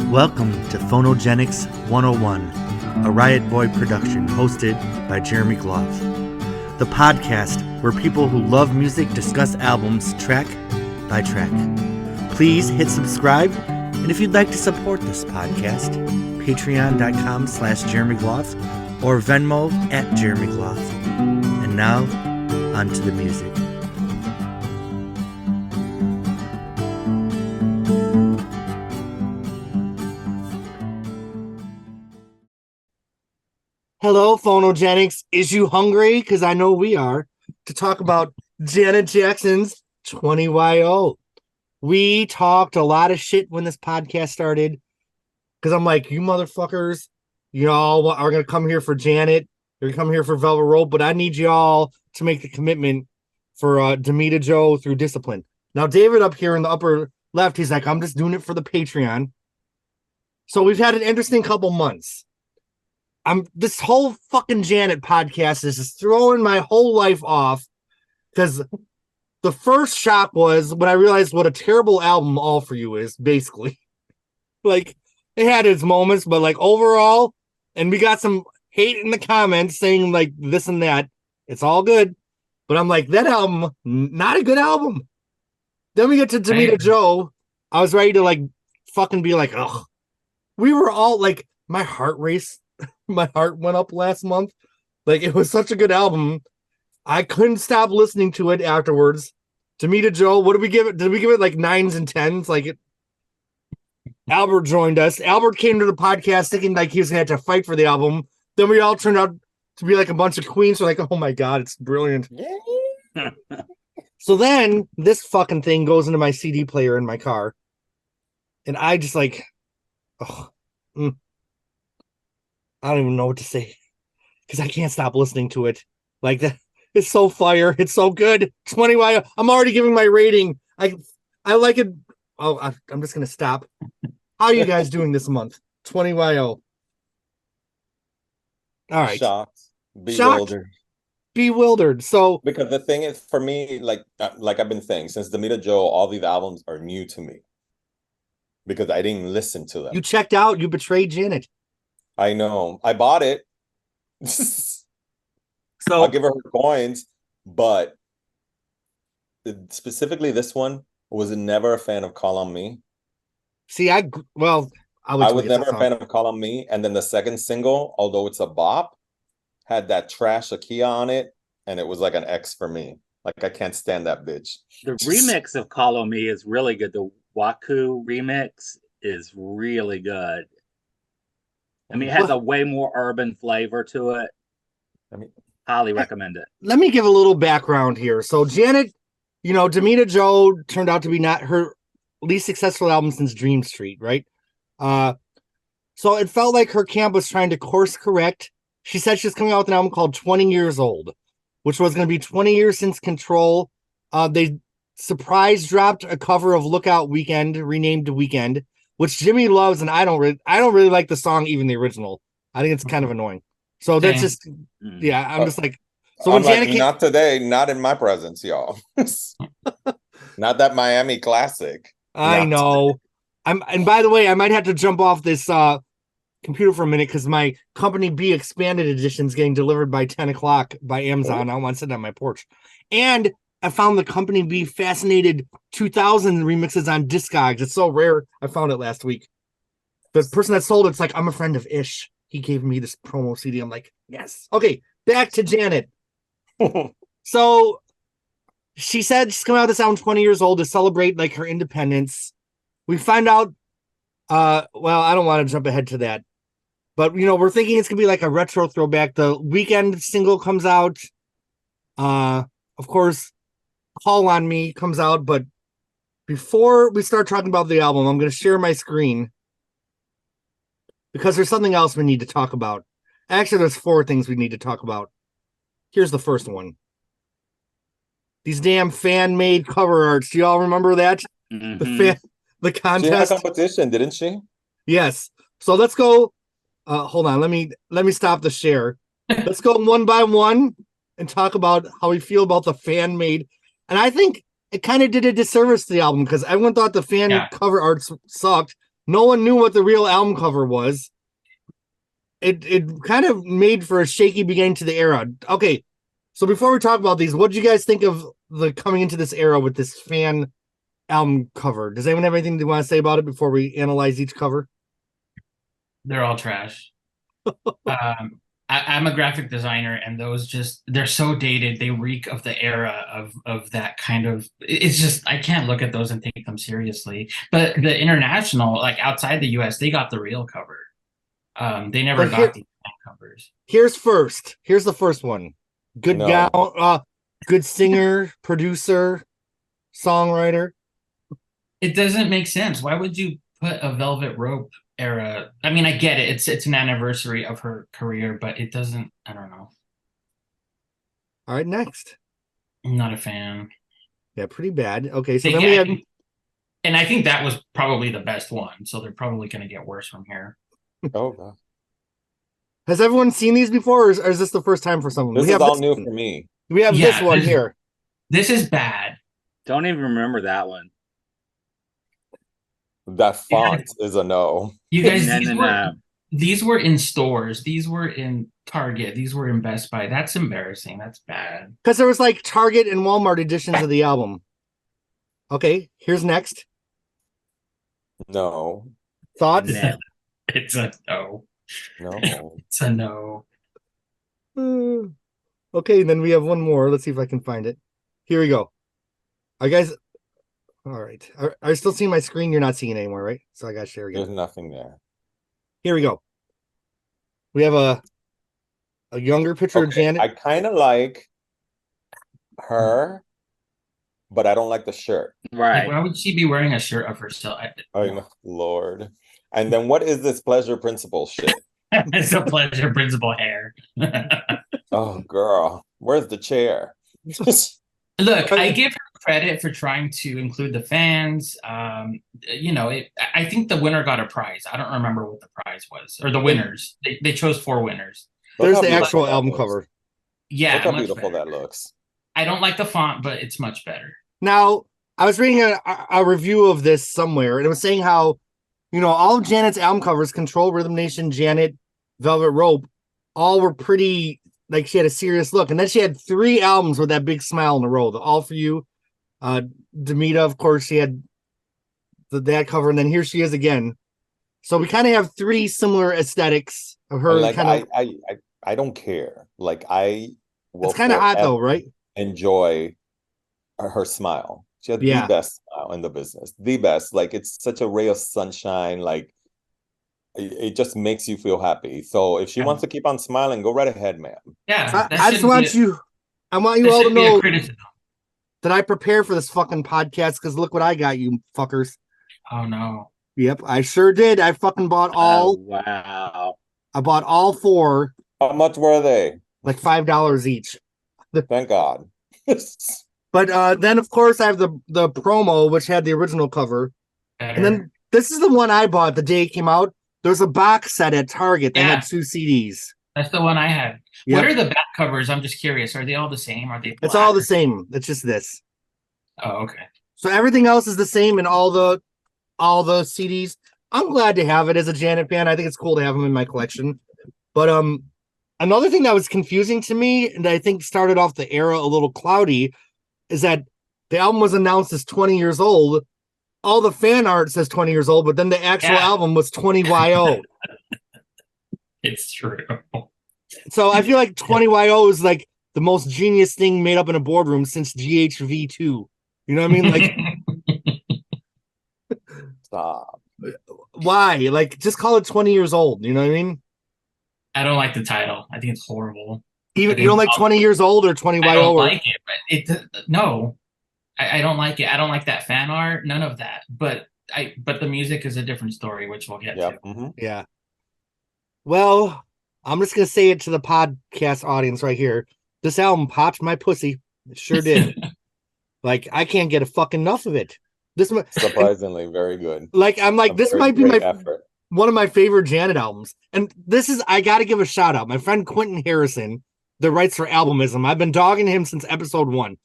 Welcome to Phonogenics 101, a Riotboy production hosted by Jeremy Gloff. The podcast where people who love music discuss albums track by track. Please hit subscribe, and if you'd like to support this podcast, patreon.com/Jeremy Gloff or Venmo @Jeremy Gloff. And now, on to the music. Hello, Phonogenics. Is you hungry? Because I know we are. To talk about Janet Jackson's 20YO. We talked a lot of shit when this podcast started. Because I'm like, you motherfuckers, y'all are going to come here for Janet. You're going to come here for Velvet Rope. But I need y'all to make the commitment for Demita Joe through Discipline. Now, David up here in the upper left, he's like, I'm just doing it for the Patreon. So we've had an interesting couple months. This whole fucking Janet podcast is just throwing my whole life off, because the first shock was when I realized what a terrible album All For You is, basically. Like, it had its moments, but like overall, and we got some hate in the comments saying like this and that. It's all good. But I'm like, that album, not a good album. Then we get to Demita Joe. I was ready to like fucking be like, ugh. We were all like, my heart raced. My heart went up last month. Like, it was such a good album. I couldn't stop listening to it afterwards. Demita Joe, what did we give it? Did we give it like 9s and 10s? Like, Albert joined us. Albert came to the podcast thinking like he was going to have to fight for the album. Then we all turned out to be like a bunch of queens. We're like, oh my God, it's brilliant. So then this fucking thing goes into my CD player in my car. And I just like, I don't even know what to say, because I can't stop listening to it. Like, that, it's so fire. It's so good. 20YO. I'm already giving my rating. I like it. Oh, I'm just gonna stop. How are you guys doing this month? 20YO. All right. Shocked, bewildered. So, because the thing is, for me, like I've been saying, since Demita Joe, all these albums are new to me because I didn't listen to them. You checked out. You betrayed Janet. I know. I bought it. So I'll give her coins, but specifically this one, was never a fan of Call on Me. See, I was never a fan of Call on Me, and then the second single, although it's a bop, had that trash Akia on it, and it was like an X for me. Like, I can't stand that bitch. The remix of Call on Me is really good. The Waku remix is really good. I mean, it has a way more urban flavor to it. Highly recommend it. Let me give a little background here. So Janet, Demita Joe turned out to be not her least successful album since Dream Street, right? So it felt like her camp was trying to course correct. She said she's coming out with an album called 20 Years Old, which was going to be 20 years since Control. They surprise dropped a cover of Lookout Weekend, renamed to Weekend, which Jimmy loves, and I don't really like the song, even the original. I think it's kind of annoying. So that's just, yeah. I'm just like, so when Janet came, not today, not in my presence, y'all. Not that Miami classic. I know. And by the way, I might have to jump off this computer for a minute because my Company B Expanded Edition is getting delivered by 10 o'clock by Amazon. I want to sit on my porch, and I found the Company B Fascinated 2000 remixes on Discogs. It's so rare. I found it last week. The person that sold it's like, I'm a friend of Ish. He gave me this promo CD. I'm like, yes. Okay, back to Janet. So she said she's coming out of this album 20 years old to celebrate like her independence. We find out, well, I don't want to jump ahead to that, but we're thinking it's gonna be like a retro throwback. The Weekend single comes out. Of course, Call on Me comes out, but before we start talking about the album, I'm going to share my screen because there's something else we need to talk about. Actually, there's 4 things we need to talk about. Here's the first one. These damn fan-made cover arts. Do you all remember that? Mm-hmm. The contest. She had a competition, didn't she? Yes. So let's go. Hold on. Let me stop the share. Let's go one by one and talk about how we feel about the fan-made. And I think it kind of did a disservice to the album because everyone thought the fan cover art sucked. No one knew what the real album cover was. It kind of made for a shaky beginning to the era. Okay, so before we talk about these, what did you guys think of the coming into this era with this fan album cover? Does anyone have anything they want to say about it before we analyze each cover? They're all trash. I'm a graphic designer, and they're so dated. They reek of the era of that kind of. It's just I can't look at those and take them seriously. But the international, like outside the U.S., they got the real cover. They never got the covers. Here's the first one. Good gown, good singer, producer, songwriter. It doesn't make sense. Why would you put a Velvet Rope era? I mean, I get it. It's an anniversary of her career, but it doesn't. I don't know. All right, next. I'm not a fan. Yeah, pretty bad. Okay, so then we had, and I think that was probably the best one. So they're probably going to get worse from here. Oh, God. Has everyone seen these before, or is this the first time for someone? This is all new for me. We have this one here. This is bad. Don't even remember that one. That font is a no. You guys, these were in stores. These were in Target. These were in Best Buy. That's embarrassing. That's bad. Because there was like Target and Walmart editions of the album. Okay, here's next. No. Thoughts? No. It's a no. No. It's a no. Okay, then we have one more. Let's see if I can find it. Here we go. Are guys... All right. Are you still seeing my screen? You're not seeing it anymore, right? So I got to share again. There's nothing there. Here we go. We have a younger picture of Janet. I kind of like her, but I don't like the shirt. Right. Like, why would she be wearing a shirt of herself? Oh, Lord. And then what is this pleasure principle shit? It's a pleasure principle hair. Oh, girl. Where's the chair? Look, I give her credit for trying to include the fans. You know, I think the winner got a prize. I don't remember what the prize was, or the winners. They chose 4 winners. There's the actual album cover. Yeah, look how beautiful that looks. I don't like the font, but it's much better. Now, I was reading a review of this somewhere, and it was saying how, you know, all of Janet's album covers, Control, Rhythm Nation, Janet, Velvet Rope, all were pretty, like, she had a serious look. And then she had 3 albums with that big smile in a row. The All For You, Demita, of course, she had that cover, and then here she is again. So we kind of have 3 similar aesthetics of her. Like, I don't care. Like, I will. It's kind of hot though, right? Enjoy her smile. She has the best smile in the business. The best. Like, it's such a ray of sunshine. Like, it just makes you feel happy. So if she wants to keep on smiling, go right ahead, ma'am. Yeah. I just want you all to know that I prepare for this fucking podcast, because look what I got, you fuckers. Oh no. Yep, I sure did. I fucking bought all. Oh, wow. I bought all 4. How much were they? Like $5 each. Thank God. But then, of course, I have the promo, which had the original cover. Better. And then this is the one I bought the day it came out. There's a box set at Target that had 2 CDs. That's the one I had. Yep. What are the back covers? I'm just curious. Are they all the same? Are they black? It's all the same. It's just this. Oh, okay. So everything else is the same in all the CDs. I'm glad to have it as a Janet fan. I think it's cool to have them in my collection. But another thing that was confusing to me, and I think started off the era a little cloudy, is that the album was announced as 20 years old. All the fan art says 20 years old, but then the actual album was 20YO. It's true. So I feel like 20YO is like the most genius thing made up in a boardroom since GHV2. You know what I mean? Like, stop. Why? Like, just call it 20 years old. You know what I mean? I don't like the title. I think it's horrible. Even you don't like 20 years old or 20YO? I don't like it, but no. I don't like it. I don't like that fan art. None of that. But the music is a different story, which we'll get to. Mm-hmm. Yeah. Well, I'm just gonna say it to the podcast audience right here. This album popped my pussy. It sure did. Like, I can't get a fucking enough of it. This surprisingly very good. Like, I'm like, this might be one of my favorite Janet albums. And this is, I gotta give a shout out. My friend Quentin Harrison, that writes for Albumism. I've been dogging him since episode 1.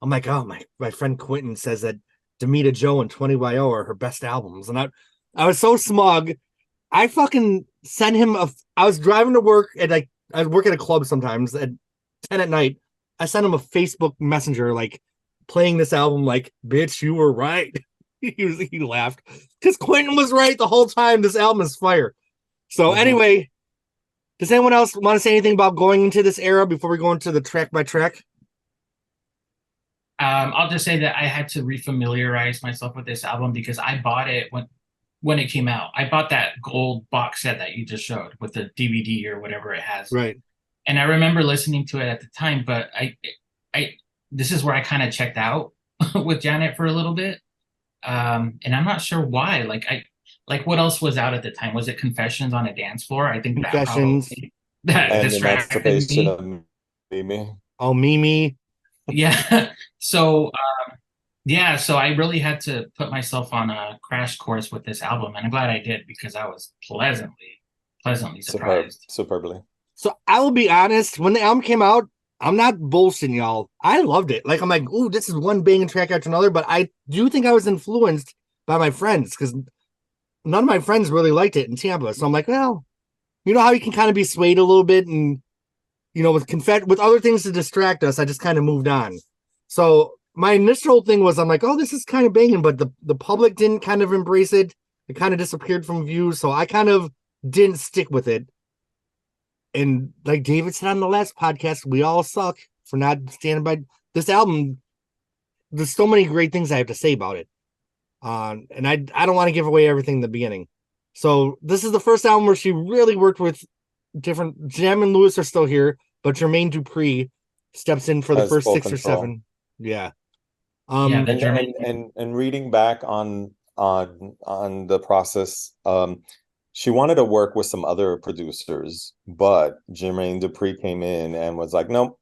I'm like, oh, my friend Quentin says that Demita Joe and 20YO are her best albums. And I was so smug. I fucking sent him I was driving to work and I work at a club sometimes at 10 at night. I sent him a Facebook Messenger like playing this album like, bitch, you were right. He laughed because Quentin was right the whole time. This album is fire. So anyway, does anyone else want to say anything about going into this era before we go into the track by track? I'll just say that I had to refamiliarize myself with this album because I bought it when it came out. I bought that gold box set that you just showed with the DVD or whatever it has. Right. And I remember listening to it at the time, but I this is where I kind of checked out with Janet for a little bit. And I'm not sure why. Like what else was out at the time? Was it Confessions on a Dance Floor? I think Confessions. That distracted me. Of Mimi. Oh, Mimi. Yeah. So so I really had to put myself on a crash course with this album, and I'm glad I did because I was pleasantly surprised. Superbly. So I will be honest, when the album came out, I'm not bullshitting y'all. I loved it. Like I'm like, ooh, this is one banging track after another. But I do think I was influenced by my friends because none of my friends really liked it in Tampa. So I'm like, well, you know how you can kind of be swayed a little bit, and with other things to distract us, I just kind of moved on. So my initial thing was, I'm like, oh, this is kind of banging, but the public didn't kind of embrace it. It kind of disappeared from views, so I kind of didn't stick with it. And like David said on the last podcast, we all suck for not standing by this album. There's so many great things I have to say about it. And I don't want to give away everything in the beginning. So this is the first album where she really worked with different. Jam and Lewis are still here, but Jermaine Dupri steps in for the first 6 or 7. Yeah. And reading back on the process, she wanted to work with some other producers, but Jermaine Dupri came in and was like, nope,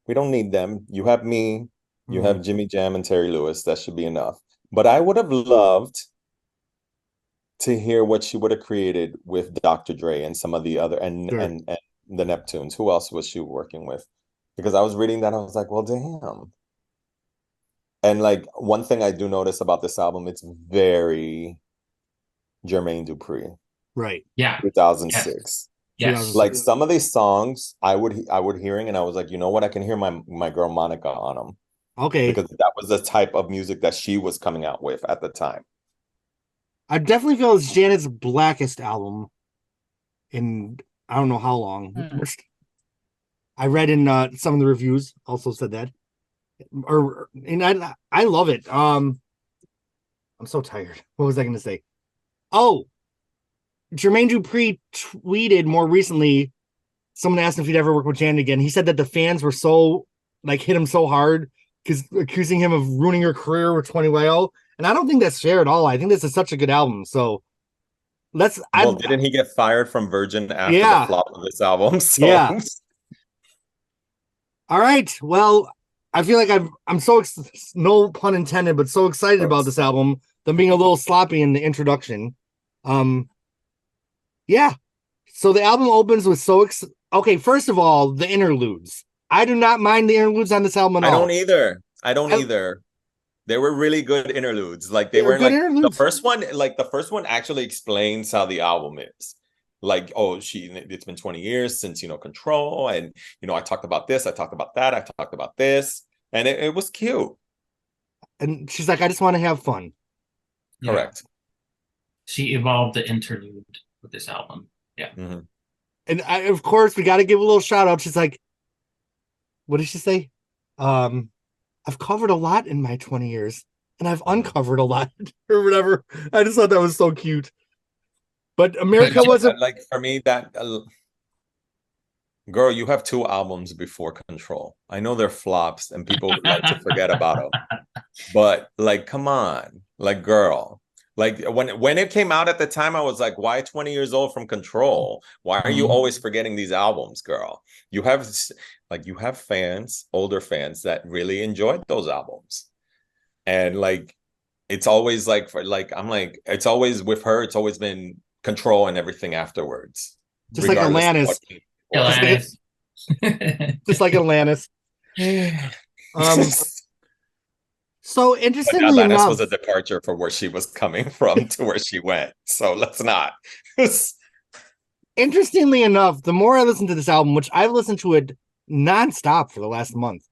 we don't need them. You have me, you have Jimmy Jam and Terry Lewis. That should be enough. But I would have loved to hear what she would have created with Dr. Dre and some of the other, and the Neptunes. Who else was she working with? Because I was reading that, I was like, well, damn. And like one thing I do notice about this album, it's very Jermaine Dupri. Right. Yeah. 2006. Yes. Like some of these songs I would hearing and I was like, you know what? I can hear my girl Monica on them. Okay. Because that was the type of music that she was coming out with at the time. I definitely feel it's Janet's blackest album in I don't know how long. I read in some of the reviews also said that. I love it. I'm so tired. What was I going to say? Oh, Jermaine Dupri tweeted more recently. Someone asked him if he'd ever work with Janet again. He said that the fans were so hit him so hard because accusing him of ruining her career with 20YO. And I don't think that's fair at all. I think this is such a good album. So didn't he get fired from Virgin after the flop of this album? So. Yeah. All right. Well, I feel like I'm so no pun intended, but so excited about this album. Them being a little sloppy in the introduction. Yeah. So the album opens with okay. First of all, the interludes. I do not mind the interludes on this album at all. I don't either. They were really good interludes. Like they were like interludes. The first one actually explains how the album is. Like, it's been 20 years since, Control. And, I talked about this. I talked about that. I talked about this. And it was cute. And she's like, I just want to have fun. Yeah. Correct. She evolved the interlude with this album. Yeah. Mm-hmm. And of course, we got to give a little shout out. She's like, what did she say? I've covered a lot in my 20 years and I've uncovered a lot or whatever. I just thought that was so cute. But America wasn't like for me that girl, you have 2 albums before Control. I know they're flops and people would like to forget about them. But like, come on, like girl, like when it came out at the time, I was like, why 20 years old from Control? Why are you always forgetting these albums, girl? You have fans, older fans that really enjoyed those albums. And like, it's always like, it's always with her. It's always been Control and everything afterwards. Just like Atlantis. Just like Atlantis. So But interestingly Alanis enough, was a departure for where she was coming from to where she went. So let's not. interestingly enough, the more I listen to this album, which I've listened to it nonstop for the last month,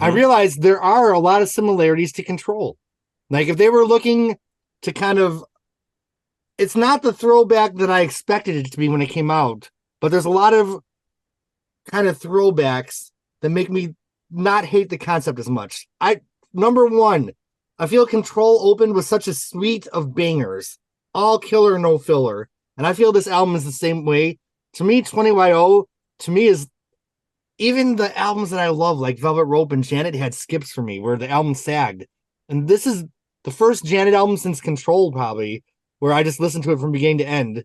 I realized there are a lot of similarities to Control. Like if they were looking to kind of, it's not the throwback that I expected it to be when it came out, but there's a lot of kind of throwbacks that make me not hate the concept as much. Number one, I feel Control opened with such a suite of bangers, all killer, no filler. And I feel this album is the same way. To me, 20YO, to me, is even the albums that I love, like Velvet Rope and Janet, had skips for me where the album sagged. And this is the first Janet album since Control, probably, where I just listened to it from beginning to end.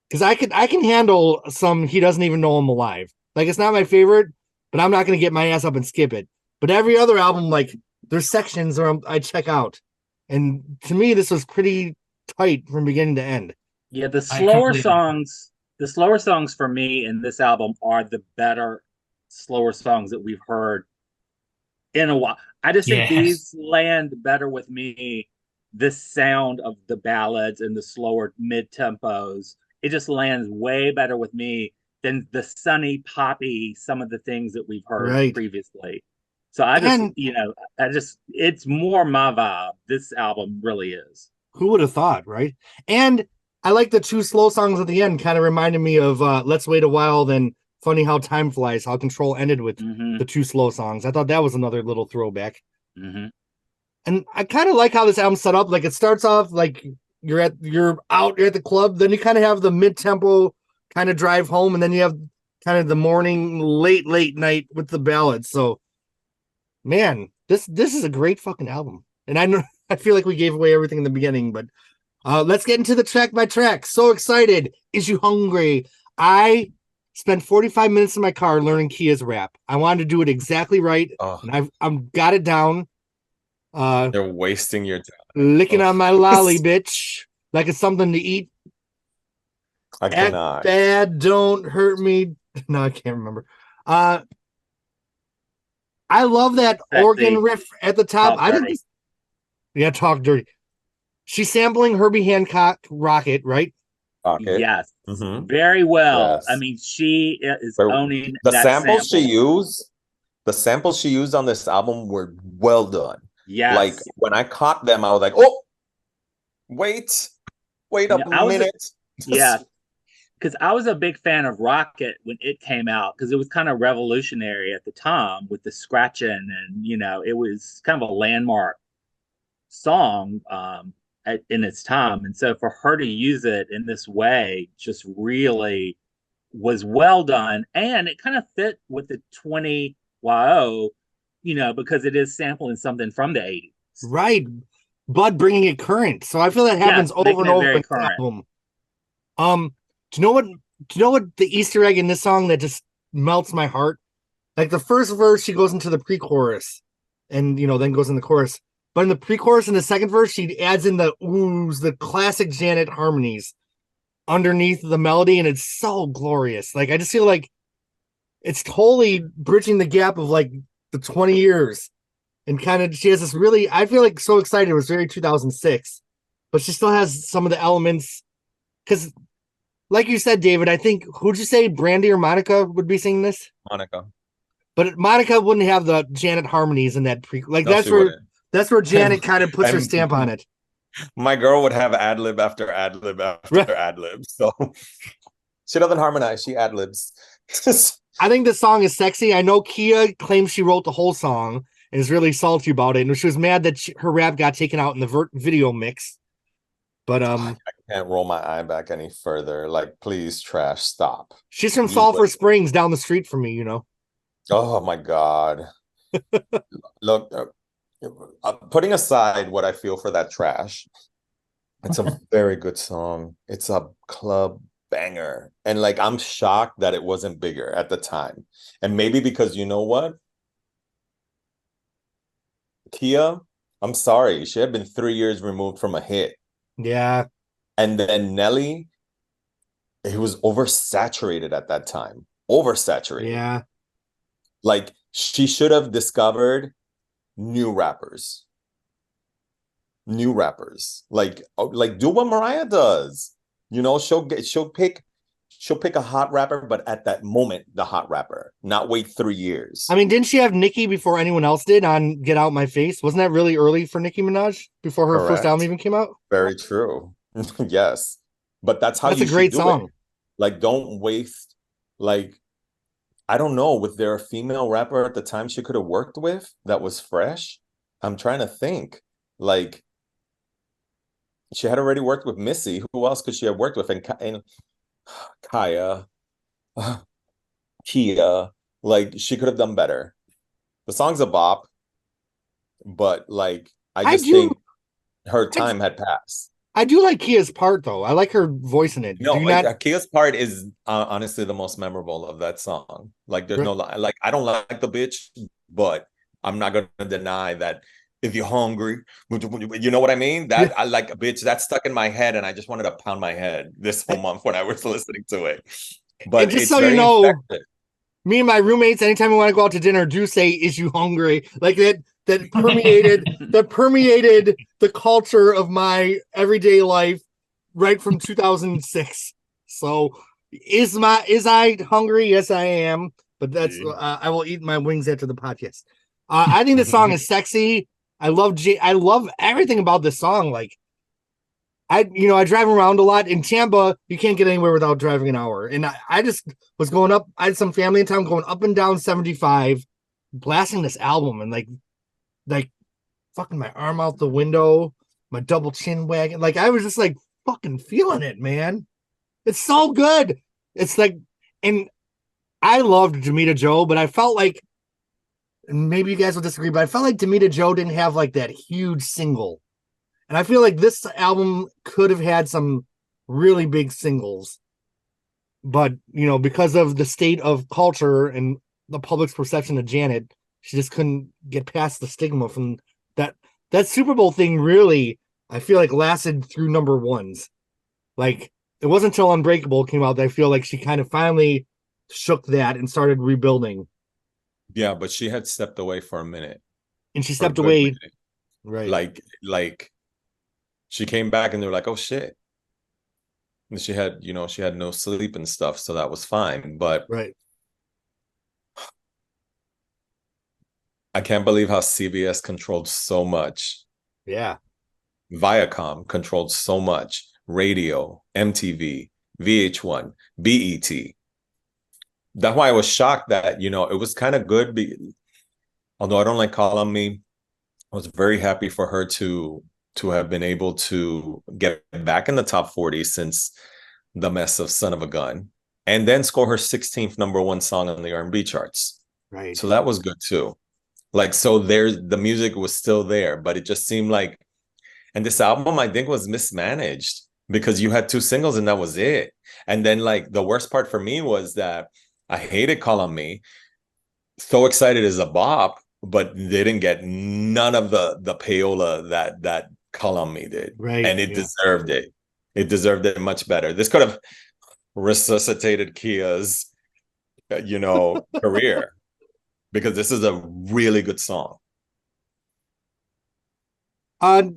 Because I can handle some He Doesn't Even Know I'm Alive. Like, it's not my favorite, but I'm not going to get my ass up and skip it. But every other album, like, there's sections where I check out. And to me, this was pretty tight from beginning to end. Yeah, the slower songs for me in this album are the better slower songs that we've heard in a while. I just think these land better with me. This sound of the ballads and the slower mid tempos, it just lands way better with me than the sunny poppy, some of the things that we've heard previously. So it's more my vibe. This album really is. Who would have thought, right? And I like the two slow songs at the end, kind of reminded me of Let's Wait a While, then Funny How Time Flies, how Control ended with the two slow songs. I thought that was another little throwback. And I kind of like how this album's set up. Like it starts off like you're at the club, then you kind of have the mid-tempo kind of drive home, and then you have kind of the morning, late night with the ballads. So man, this is a great fucking album. And I feel like we gave away everything in the beginning, but let's get into the track by track. So excited. Is You Hungry? I spent 45 minutes in my car learning Kia's rap. I wanted to do it exactly right. And I've got it down. You're wasting your time. Licking on my lolly, bitch. Like it's something to eat. I cannot. Bad, don't hurt me. No, I can't remember. I love that organ riff at the top. Talk dirty. She's sampling Herbie Hancock Rocket, right? Rocket. Yes. Very well. Yes. I mean, she is owning the samples she used. The samples she used on this album were well done. Yes. Like when I caught them, I was like, oh, wait a minute. Yeah. Because I was a big fan of Rocket when it came out, because it was kind of revolutionary at the time with the scratching, and it was kind of a landmark song in its time. And so for her to use it in this way just really was well done, and it kind of fit with the 20YO, because it is sampling something from the 80s, right, but bringing it current. So I feel that happens over and over in the album. Do you know what the Easter egg in this song that just melts my heart? Like the first verse, she goes into the pre-chorus and then goes in the chorus. But in the pre-chorus and the second verse, she adds in the oohs, the classic Janet harmonies underneath the melody, and it's so glorious. Like I just feel like it's totally bridging the gap of like the 20 years. And kind of she has this really, I feel like so excited. It was very 2006, but she still has some of the elements, because like you said, David, I think, who'd you say, Brandy or Monica would be singing this? Monica. But Monica wouldn't have the Janet harmonies in that that's where Janet kind of puts her stamp on it. My girl would have ad-lib after ad-lib after ad-lib. So she doesn't harmonize, she ad-libs. I think this song is sexy. I know Kia claims she wrote the whole song and is really salty about it. And she was mad that her rap got taken out in the video mix. But I can't roll my eye back any further. Like, please, Trash, stop. She's from Sulphur Springs, down the street from me, Oh my God. Look, putting aside what I feel for that Trash, it's a very good song. It's a club banger. And like, I'm shocked that it wasn't bigger at the time. And maybe because you know what? Kia, I'm sorry. She had been 3 years removed from a hit. Yeah. And then Nelly, it was oversaturated at that time. Oversaturated. Yeah. Like, she should have discovered new rappers. new rappers. Like do what Mariah does. You know, she'll pick a hot rapper, but at that moment, the hot rapper, not wait 3 years. I mean, didn't she have Nicki before anyone else did on Get Out My Face? Wasn't that really early for Nicki Minaj before her first album even came out? Very true. Yes. But that's how that's you a great should do song. it. Like, don't waste, like, I don't know, was there a female rapper at the time she could have worked with that was fresh? I'm trying to think. Like, she had already worked with Missy. Who else could she have worked with? And Kaya, Kia, like, she could have done better. The song's a bop, but like, I think her time had passed. I do like Kia's part, though. I like her voice in it. No, Kia's part is honestly the most memorable of that song. Like, there's no lie. Like, I don't like the bitch, but I'm not gonna deny that if you're hungry, you know what I mean? That I like a bitch that stuck in my head, and I just wanted to pound my head this whole month when I was listening to it. But and just so you know, me and my roommates, anytime we want to go out to dinner, do say, "Is you hungry?" Like that permeated the culture of my everyday life right from 2006. So is I hungry? Yes, I am. But that's I will eat my wings after the podcast. I think the song is sexy. I love everything about this song. Like, I drive around a lot in Tampa. You can't get anywhere without driving an hour. And I just was going up. I had some family in town going up and down 75, blasting this album, and like fucking my arm out the window, my double chin wagging. Like, I was just like fucking feeling it, man. It's so good. It's like, and I loved Demita Joe, but I felt like, and maybe you guys will disagree, but I felt like Demita Joe didn't have like that huge single. And I feel like this album could have had some really big singles. But, because of the state of culture and the public's perception of Janet, she just couldn't get past the stigma from that. That Super Bowl thing really, I feel like, lasted through number ones. Like, it wasn't until Unbreakable came out that I feel like she kind of finally shook that and started rebuilding. Yeah, but she had stepped away for a minute. And she stepped away. Minute. Right. Like she came back and they were like, oh shit. And she had no sleep and stuff, so that was fine. But right. I can't believe how CBS controlled so much. Yeah. Viacom controlled so much. Radio, MTV, VH1, BET. That's why I was shocked that, it was kind of good. Although I don't like Call on Me, I was very happy for her to have been able to get back in the top 40 since the mess of Son of a Gun, and then score her 16th number one song on the R&B charts. Right. So that was good too. Like, so the music was still there, but it just seemed like, and this album I think was mismanaged because you had 2 singles and that was it. And then, like, the worst part for me was that I hated Call on Me. So Excited is a bop, but they didn't get none of the payola that Call on Me did. Right. And it deserved it. It deserved it much better. This could have resuscitated Kia's, career, because this is a really good song.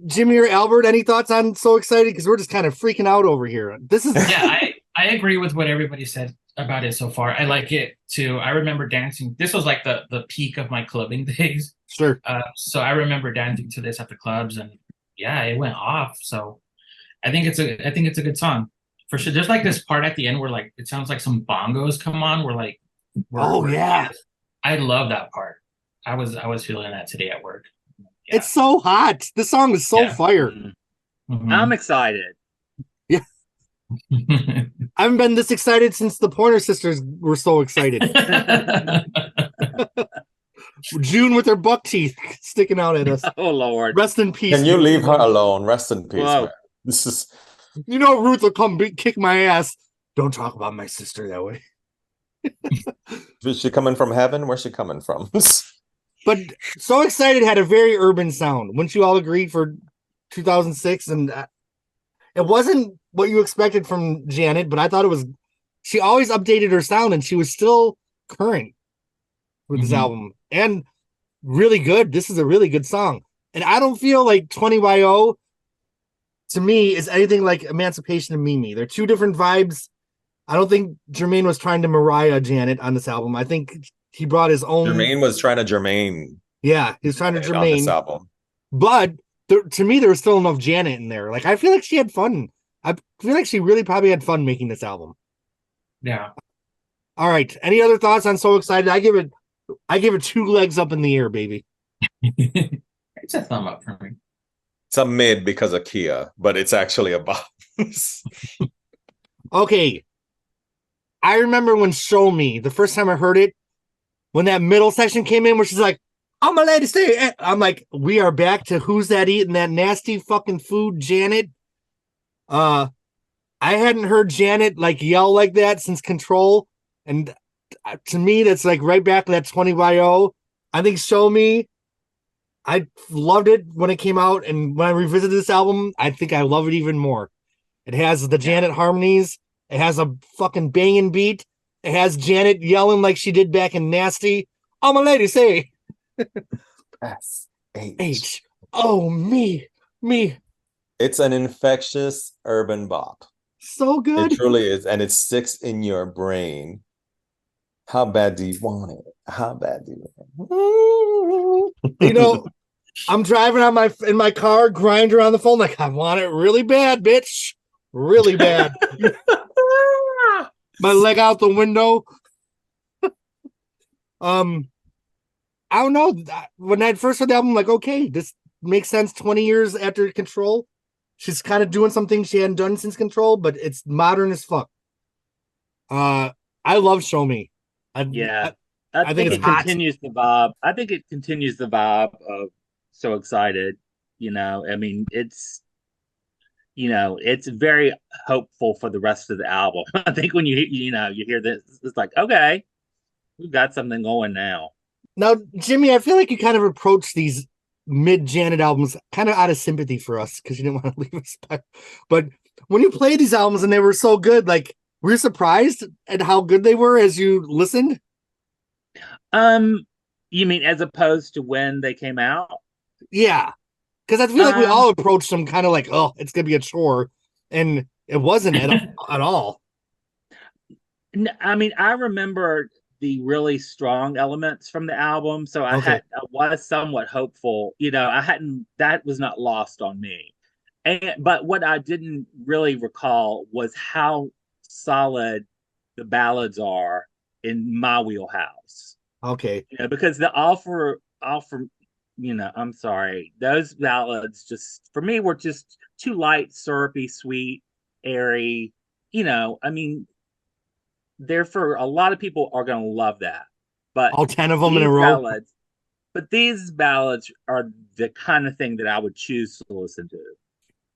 Jimmy or Albert, any thoughts on So Excited? Because we're just kind of freaking out over here. This is I agree with what everybody said about it so far. I like it too. I remember dancing. This was like the peak of my clubbing days. Sure. So I remember dancing to this at the clubs, and yeah, it went off. So I think it's a good song for sure. There's like this part at the end where, like, it sounds like some bongos come on. Yeah. I love that part. I was feeling that today at work. Yeah. It's so hot. This song is so fire. Mm-hmm. I'm excited. Yeah. I haven't been this excited since the Pointer Sisters were so excited. June with her buck teeth sticking out at us. Oh, Lord. Rest in peace. Can you leave her alone? Rest in peace, man. This is... Ruth will come kick my ass. Don't talk about my sister that way. Is she coming from heaven? Where's she coming from? But So Excited had a very urban sound. Wouldn't you all agree for 2006? And it wasn't what you expected from Janet, but I thought it was. She always updated her sound, and she was still current with this album, and really good. This is a really good song, and I don't feel like 20YO to me is anything like Emancipation and Mimi. They're two different vibes. I don't think Jermaine was trying to Mariah Janet on this album. I think he brought his own. Jermaine was trying to Jermaine. Yeah, he was trying to Jermaine on this album. But to me, there was still enough Janet in there. Like, I feel like she had fun. I feel like she really probably had fun making this album. Yeah. All right. Any other thoughts on So Excited? I give it 2 legs up in the air, baby. It's a thumb up for me. It's a mid because of Kia, but it's actually a boss. Okay. I remember when Show Me, the first time I heard it, when that middle section came in where she's like, I'm a lady, stay. I'm like, we are back to Who's That Eating That Nasty Fucking Food, Janet. I hadn't heard Janet like yell like that since Control. And to me, that's like right back to that 20YO. I think Show Me, I loved it when it came out. And when I revisited this album, I think I love it even more. It has the Janet harmonies. It has a fucking banging beat. It has Janet yelling like she did back in Nasty. I'm a lady, say. S-H. Oh, me. It's an infectious urban bop. So good. It truly is. And it sticks in your brain. How bad do you want it? How bad do you want it? You know, I'm driving in my car, grinder on the phone, like, I want it really bad, bitch. Really bad. My leg out the window. I don't know. When I first heard the album, I'm like, okay, this makes sense. 20 years after Control, she's kind of doing something she hadn't done since Control, but it's modern as fuck. I love Show Me. I think it continues the vibe. I think it continues the vibe of So Excited. I mean, it's very hopeful for the rest of the album. I think when you hear this, it's like, okay, we've got something going now. Now, Jimmy, I feel like you kind of approach these mid-Janet albums kind of out of sympathy for us because you didn't want to leave us back. But when you played these albums and they were so good, like, were you surprised at how good they were as you listened? You mean as opposed to when they came out? Yeah. Because I feel like we all approached them kind of like, oh, it's going to be a chore. And it wasn't at all. I mean, I remember the really strong elements from the album. So I was somewhat hopeful. That was not lost on me. But what I didn't really recall was how solid the ballads are in my wheelhouse. Okay. Because the offer, I'm sorry, those ballads just for me were just too light, syrupy, sweet, airy. I mean, therefore a lot of people are going to love that. But all 10 of them in a row. But these ballads are the kind of thing that I would choose to listen to.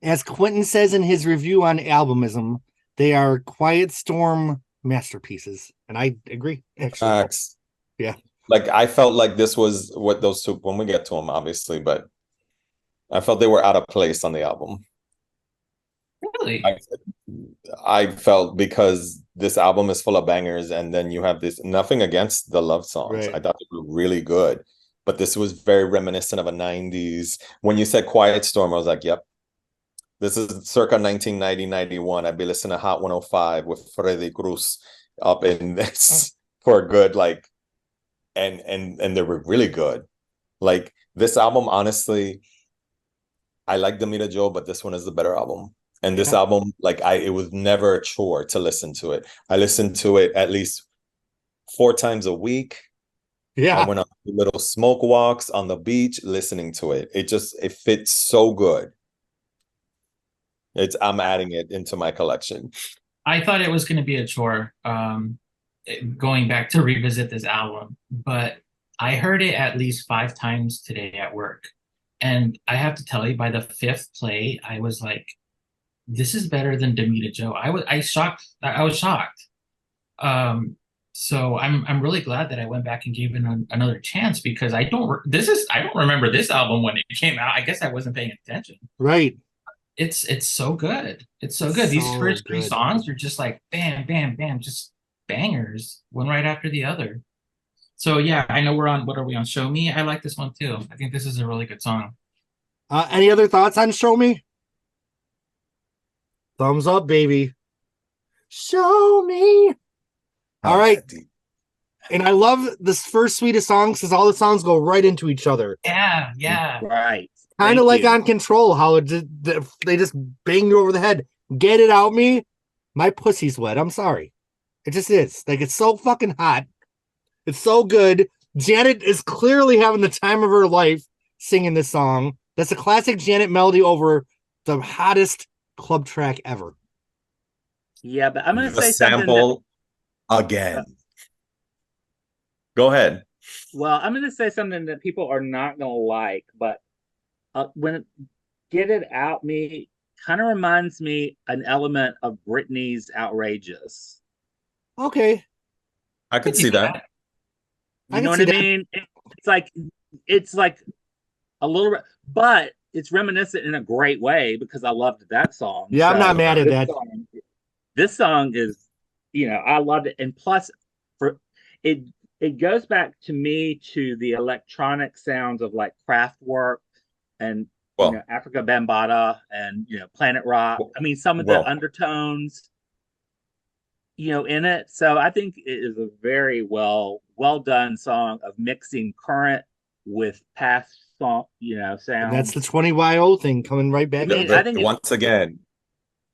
As Quentin says in his review on Albumism, they are Quiet Storm masterpieces. And I agree, actually. Yeah. Like, I felt like this was what those two, when we get to them, obviously, but I felt they were out of place on the album. Really? I felt because this album is full of bangers, and then you have this, nothing against the love songs. Right. I thought they were really good, but this was very reminiscent of a 90s. When you said Quiet Storm, I was like, yep. This is circa 1990-91. I'd be listening to Hot 105 with Freddy Cruz up in this for a good, like, and they were really good. Like, this album, honestly, I like Damita Joe, but this one is the better album. And this album, like, it was never a chore to listen to it. I listened to it at least 4 times a week. Yeah. I went on little smoke walks on the beach listening to it. It fits so good. I'm adding it into my collection. I thought it was going to be a chore going back to revisit this album, but I heard it at least 5 times today at work. And I have to tell you, by the 5th play, I was like, this is better than Damita Joe. I was shocked. So I'm really glad that I went back and gave it another chance, because I don't remember this album when it came out. I guess I wasn't paying attention. Right. It's so good. It's so good. These first 3 songs are just like bam, bam, bam, just bangers, one right after the other. So yeah, I know we're on. What are we on? Show Me. I like this one too. I think this is a really good song. Any other thoughts on Show Me? Thumbs up, baby. Show me. All right. And I love this first suite of songs because all the songs go right into each other. Yeah. Right. Kind of like on Control, how they just bang you over the head. Get it out me. My pussy's wet. I'm sorry. It just is. Like, it's so fucking hot. It's so good. Janet is clearly having the time of her life singing this song. That's a classic Janet melody over the hottest club track ever. Yeah, but I'm going to say sample again. Go ahead. Well, I'm going to say something that people are not going to like, but when Get It Out Me kind of reminds me an element of Britney's Outrageous. Okay. I can see that. You know what I mean? It's like a little, but it's reminiscent in a great way because I loved that song. Yeah, I'm not mad at that. This song is, I loved it. And plus, it goes back to me to the electronic sounds of like Kraftwerk and Africa Bambaataa and Planet Rock. I mean, some of the undertones, in it. So I think it is a very well done song of mixing current with past song, sounds. And that's the 20YO thing coming right back. I think once again,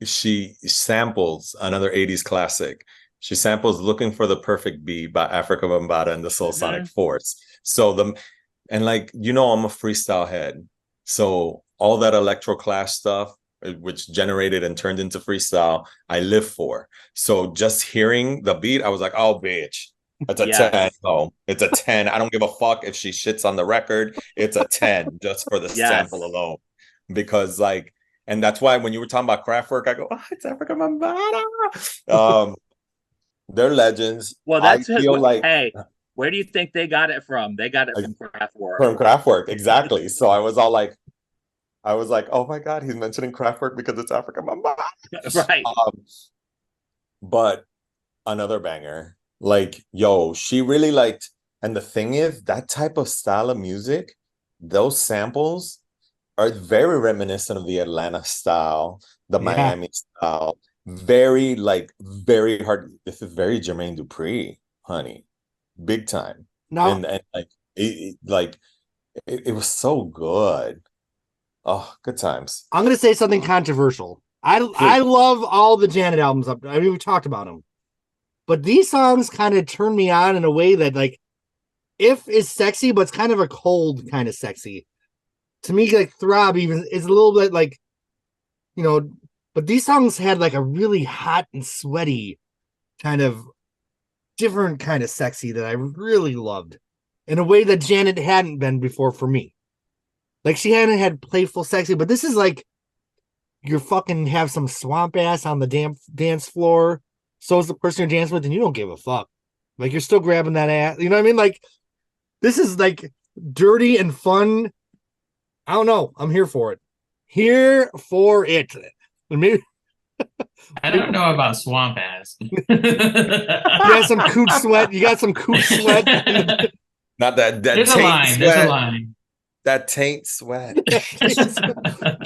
she samples another 80s classic. She samples Looking for the Perfect Beat by Africa Bambaataa and the Soul Sonic Force. So I'm a freestyle head. So all that electro clash stuff, which generated and turned into freestyle, I live for. So just hearing the beat, I was like, oh, bitch. It's a 10. No, it's a 10. I don't give a fuck if she shits on the record. It's a 10 just for the sample alone. Because and that's why when you were talking about Kraftwerk, I go, oh, it's Africa Bambaataa. They're legends. Well, that's hey, where do you think they got it from? They got it from Kraftwerk. From Kraftwerk, exactly. So I was like, oh my God, he's mentioning Kraftwerk because it's Africa Bambaataa. Right. But another banger. She really liked, and the thing is, that type of style of music, those samples are very reminiscent of the Atlanta style, the Miami style. Very hard. This is very Jermaine Dupri, honey, big time. No, and it was so good. Oh, good times. I'm gonna say something controversial. I love all the Janet albums. I mean, we talked about them, but these songs kind of turn me on in a way that If is sexy, but it's kind of a cold kind of sexy. To me, Throb even is a little bit but these songs had a really hot and sweaty kind of different kind of sexy that I really loved in a way that Janet hadn't been before for me. She hadn't had playful sexy, but this is you're fucking have some swamp ass on the dance floor. So is the person you're dancing with, and you don't give a fuck. You're still grabbing that ass. You know what I mean? This is dirty and fun. I don't know. I'm here for it. Here for it. Maybe I don't know about swamp ass. You got some cooch sweat. Not that there's a line. Sweat. There's a line. That taint sweat.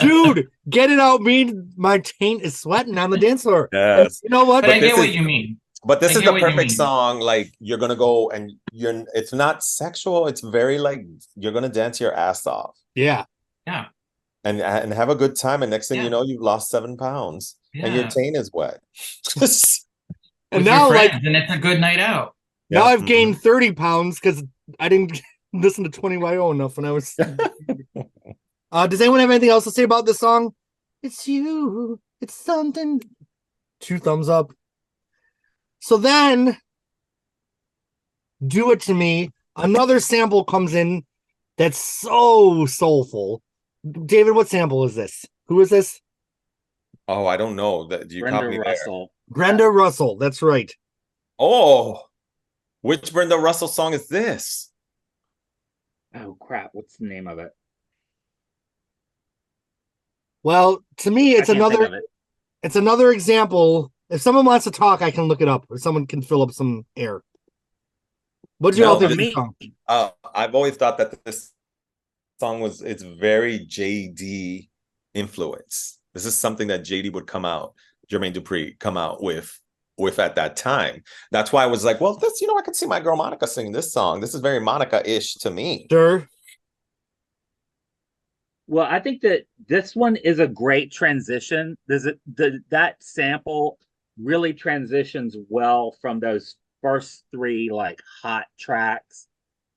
Dude, get it out. My taint is sweating on the dance floor. Yes. You know what? But I get what you mean. But this is the perfect song. You're gonna go and it's not sexual. It's very you're gonna dance your ass off. Yeah. Yeah. And have a good time. And next thing you know, you've lost 7 pounds. And your taint is wet. And now and it's a good night out. Now I've gained 30 pounds because I didn't listen to 20YO enough when I was. Does anyone have anything else to say about this song? It's you. It's something. 2 thumbs up. So then, Do It To Me. Another sample comes in that's so soulful. David, what sample is this? Who is this? Oh, I don't know. You caught me Russell. there. Brenda Russell. That's right. Oh, which Brenda Russell song is this? Oh crap! What's the name of it? Well, to me, it's another example. If someone wants to talk, I can look it up. Or someone can fill up some air. What do you all think of this song? I've always thought that this song it's very JD influence. This is something that JD would come out. Jermaine Dupri come out with at that time. That's why I was like, well, this, I could see my girl Monica sing this song. This is very Monica-ish to me. Sure. Well, I think that this one is a great transition. That sample really transitions well from those first three like hot tracks.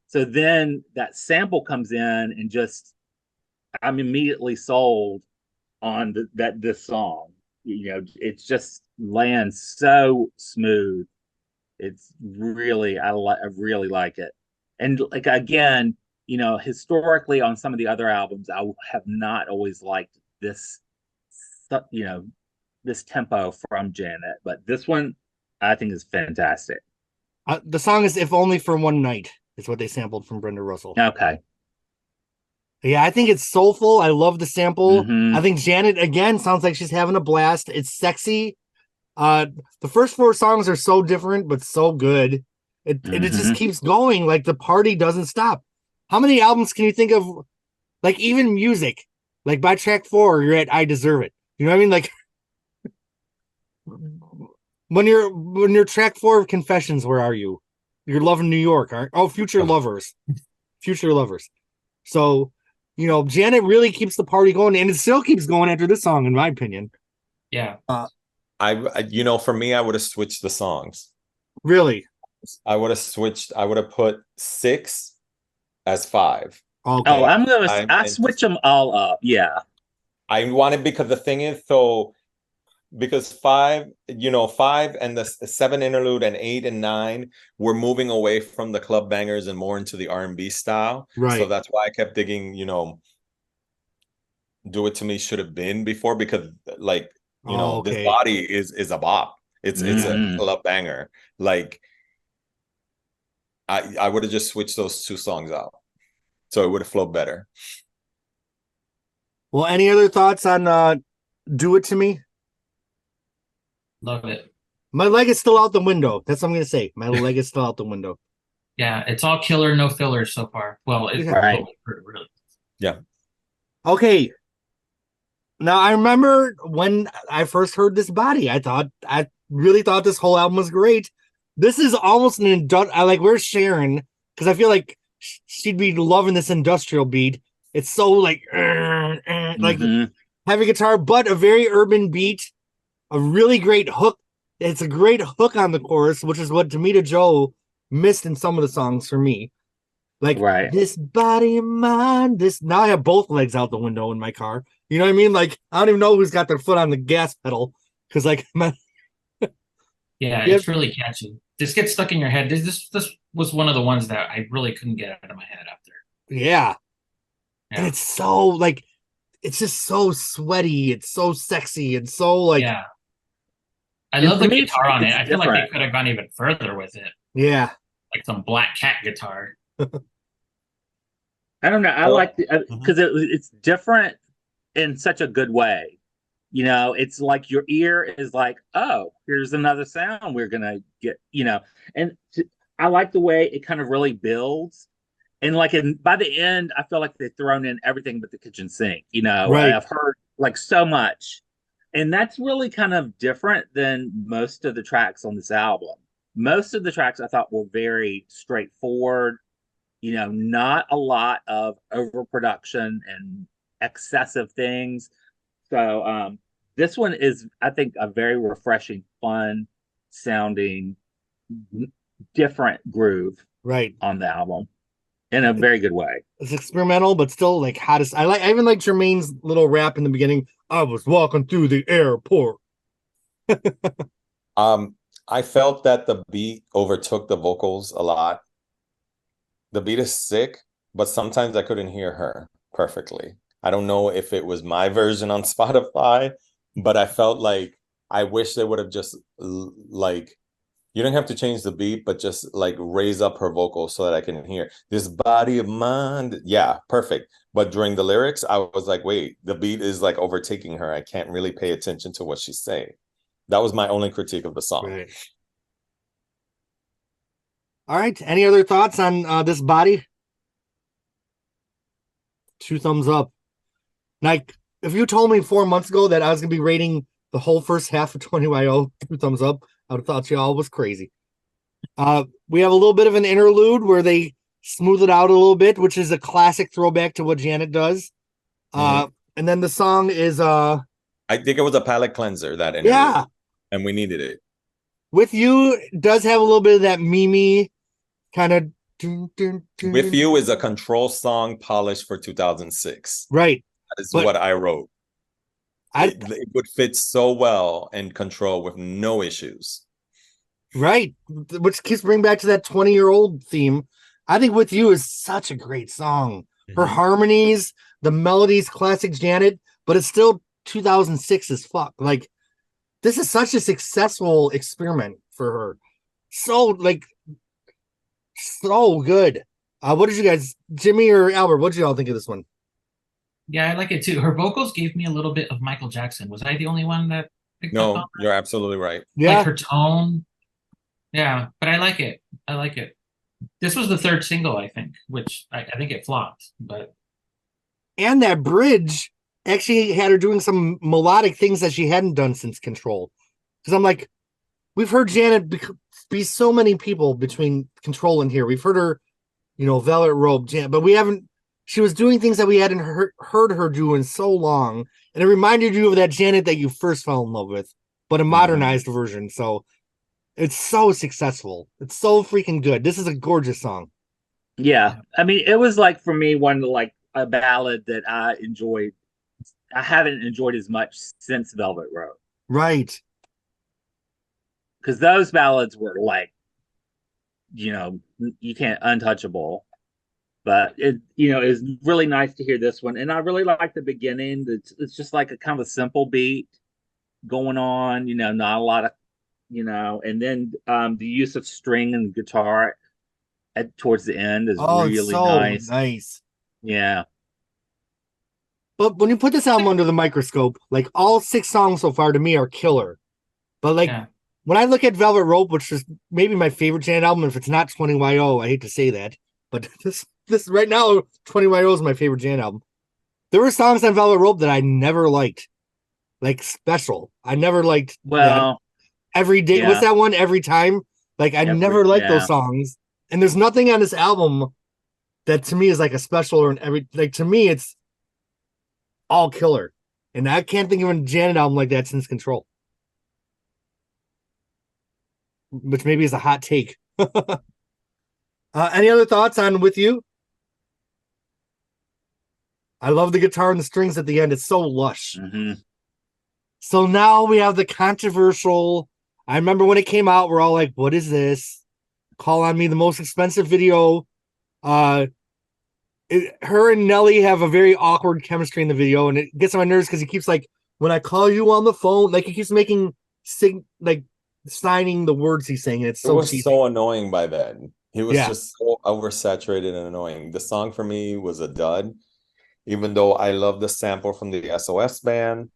So then that sample comes in and just I'm immediately sold on this song. It's just lands so smooth. It's really I really like it. And like again, historically on some of the other albums, I have not always liked this, this tempo from Janet, but this one I think is fantastic. The song is "If Only for One Night." Is what they sampled from Brenda Russell. Okay. Yeah, I think it's soulful. I love the sample. Mm-hmm. I think Janet again sounds like she's having a blast. It's sexy. The first four songs are so different but so good. It just keeps going. Like the party doesn't stop. How many albums can you think of? Like even music, like by track 4, you're at "I Deserve It." You know what I mean? Like when you're track 4 of Confessions, where are you? You're loving New York, aren't? Oh, Future Lovers. Future Lovers. So, Janet really keeps the party going, and it still keeps going after this song, in my opinion. Yeah. For me, I would have switched the songs. Really? I would have switched. I would have put 6 as 5. Okay. Oh, I switch them all up. Yeah. I wanted, because the thing is, because 5 and the 7 interlude and 8 and 9 were moving away from the club bangers and more into the R&B style. Right. So that's why I kept digging, Do It To Me should have been before, because like, this body is a bop. It's a club banger. Like I would have just switched those 2 songs out. So it would have flowed better. Well, any other thoughts on Do It To Me? Love it. My leg is still out the window. That's what I'm going to say. My leg is still out the window. Yeah, it's all killer, no fillers so far. Well, it's right. Really. Yeah. Okay. Now, I remember when I first heard this body, I really thought this whole album was great. This is almost where's Sharon? Because I feel like she'd be loving this industrial beat. It's so like heavy guitar, but a very urban beat. A really great hook. It's a great hook on the chorus, which is what Tamita Joe missed in some of the songs for me. Like, This body of mine. Now I have both legs out the window in my car. You know what I mean? Like, I don't even know who's got their foot on the gas pedal. Because, like, it's really catchy. This gets stuck in your head. This was one of the ones that I really couldn't get out of my head after. Yeah. And it's so, like, it's just so sweaty. It's so sexy. It's so, like... Yeah. I love the guitar on it. I feel like they could have gone even further with it. Yeah. Like some Black Cat guitar. I don't know. I like because it's different in such a good way. It's like your ear is like, oh, here's another sound we're going to get, and I like the way it kind of really builds. And like by the end, I feel like they've thrown in everything but the kitchen sink, Right. I've heard like so much. And that's really kind of different than most of the tracks on this album. Most of the tracks I thought were very straightforward, not a lot of overproduction and excessive things. So this one is, I think, a very refreshing, fun sounding, different groove on the album in a very good way. It's experimental, but still like hottest. I even like Jermaine's little rap in the beginning. I was walking through the airport. I felt that the beat overtook the vocals a lot. The beat is sick, but sometimes I couldn't hear her perfectly. I don't know if it was my version on Spotify, but I felt like I wish they would have just like, you don't have to change the beat, but just like raise up her vocals so that I can hear this body of mine. Yeah, perfect. But during the lyrics, I was like, wait, the beat is like overtaking her. I can't really pay attention to what she's saying. That was my only critique of the song. Right. All right. Any other thoughts on this body? 2 thumbs up. Like, if you told me 4 months ago that I was going to be rating the whole first half of 20YO, 2 thumbs up. I would have thought y'all was crazy. We have a little bit of an interlude where they smooth it out a little bit, which is a classic throwback to what Janet does. And then the song is I think it was a palate cleanser, that interlude. Yeah. And we needed it. With You does have a little bit of that Mimi kind of. With You is a Control song polished for 2006. Right. That is what I wrote. It would fit so well in Control with no issues. Right. Which keeps bringing back to that 20-year-old theme. I think With You is such a great song. Her harmonies, the melodies, classic Janet, but it's still 2006 as fuck. Like, this is such a successful experiment for her. So good. What did you guys, Jimmy or Albert, what did you all think of this one? Yeah, I like it too. Her vocals gave me a little bit of Michael Jackson. Was I the only one that picked up on that? You're absolutely right. Yeah. Like her tone. Yeah, but I like it. I like it. This was the 3rd single, I think, which I think it flopped. And that bridge actually had her doing some melodic things that she hadn't done since Control. Because I'm like, we've heard Janet be so many people between Control and here. We've heard her, Velvet Rope, Janet, but we haven't. She was doing things that we hadn't heard her do in so long, and it reminded you of that Janet that you first fell in love with, but a modernized version. So it's so successful. It's so freaking good. This is a gorgeous song. Yeah, I mean, it was like for me one like a ballad that I enjoyed. I haven't enjoyed as much since Velvet Rope. Right. Because those ballads were like, you can't untouchable. But it's really nice to hear this one, and I really like the beginning. It's just like a kind of a simple beat going on, not a lot of, and then the use of string and guitar towards the end is really nice. Nice. Yeah. But when you put this album under the microscope, like all 6 songs so far to me are killer. But when I look at Velvet Rope, which is maybe my favorite Janet album, if it's not 20YO, I hate to say that, but this right now, 20YO is my favorite Janet album. There were songs on Velvet Rope that I never liked, like Special. I never liked. Well, Every Day. Yeah. What's that one? Every Time. Like I never liked those songs. And there's nothing on this album that to me is like a special or to me it's all killer. And I can't think of a Janet album like that since Control. Which maybe is a hot take. Any other thoughts on With You? I love the guitar and the strings at the end. It's so lush. So now we have the controversial. I remember when it came out, we're all like, what is this? Call on Me, the most expensive video. Her and Nelly have a very awkward chemistry in the video, and it gets on my nerves because he keeps like, when I call you on the phone, like he keeps making signing the words he's saying. And it was cheesy. So annoying by then. He was just so oversaturated and annoying. The song for me was a dud, even though I love the sample from the SOS band.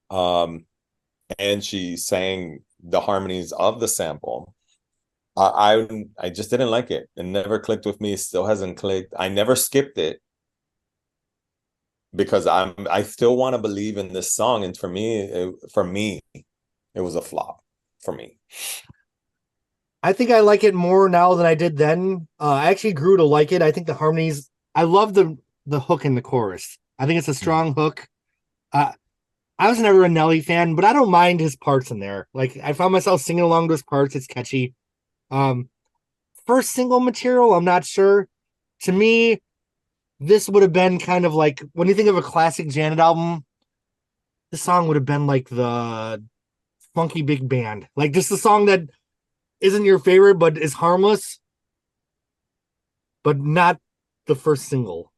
And she sang the harmonies of the sample. I just didn't like it. It never clicked with me. It still hasn't clicked. I never skipped it because I still want to believe in this song. And for me, it was a flop for me. I think I like it more now than I did then. I actually grew to like it. I think the harmonies. I love the hook in the chorus. I think it's a strong hook. I was never a Nelly fan, but I don't mind his parts in there. Like I found myself singing along to his parts. It's catchy. First single material, I'm not sure. To me, this would have been kind of like when you think of a classic Janet album, this song would have been like the Funky Big Band. Like just the song that isn't your favorite, but is harmless, but not the first single.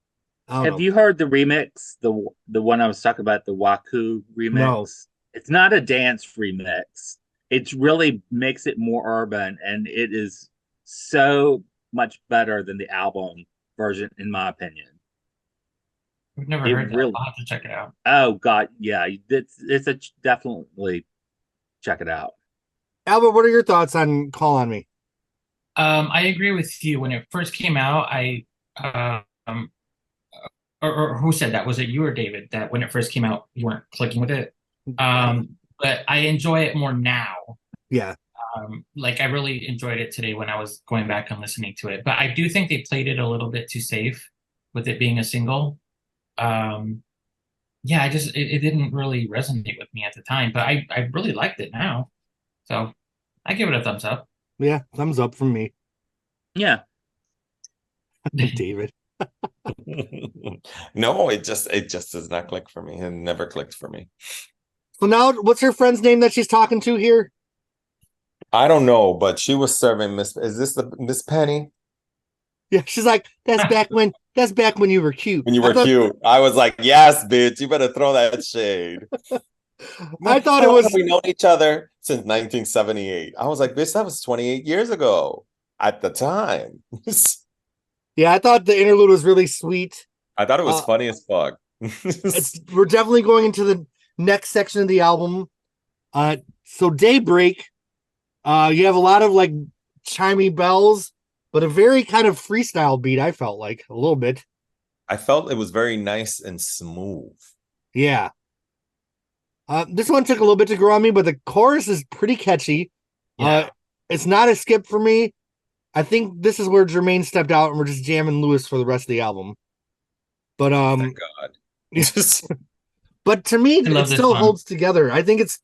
Have you heard the remix? The one I was talking about, the Waku remix? No. It's not a dance remix. It really makes it more urban, and it is so much better than the album version, in my opinion. I've never heard that. I'll have to check it out. Oh God, yeah, definitely check it out. Albert, what are your thoughts on Call on Me? I agree with you. When it first came out, or who said that? Was it you or David? That when it first came out, you weren't clicking with it? But I enjoy it more now. Yeah. Like I really enjoyed it today when I was going back and listening to it. But I do think they played it a little bit too safe with it being a single. Yeah, it didn't really resonate with me at the time, but I really liked it now. So I give it a thumbs up. Yeah, thumbs up from me. Yeah. David. No, it just does not click for me. It never clicked for me. So now, what's her friend's name that she's talking to here? I don't know, but she was serving Miss. Is this the Miss Penny? Yeah, she's like, that's back when you were cute. When you were cute, I was like, yes, bitch, you better throw that shade. I thought it was. We known each other since 1978. I was like, bitch, that was 28 years ago at the time. Yeah, I thought the interlude was really sweet. I thought it was funny as fuck. We're definitely going into the next section of the album. So Daybreak, you have a lot of like chimey bells, but a very kind of freestyle beat. I felt like a little bit. I felt it was very nice and smooth. Yeah. This one took a little bit to grow on me, but the chorus is pretty catchy. Yeah. It's not a skip for me. I think this is where Jermaine stepped out and we're just jamming Lewis for the rest of the album. But Thank God. But to me, it still holds together. I think it's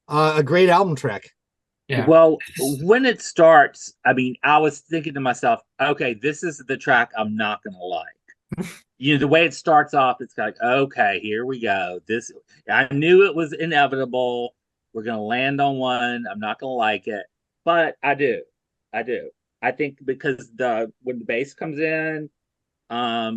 a great album track. Yeah. Well, when it starts, I mean, I was thinking to myself, okay, this is the track I'm not gonna like. The way it starts off, it's like, okay, here we go. I knew it was inevitable. We're gonna land on one. I'm not gonna like it, but I do. I think because when the bass comes in, I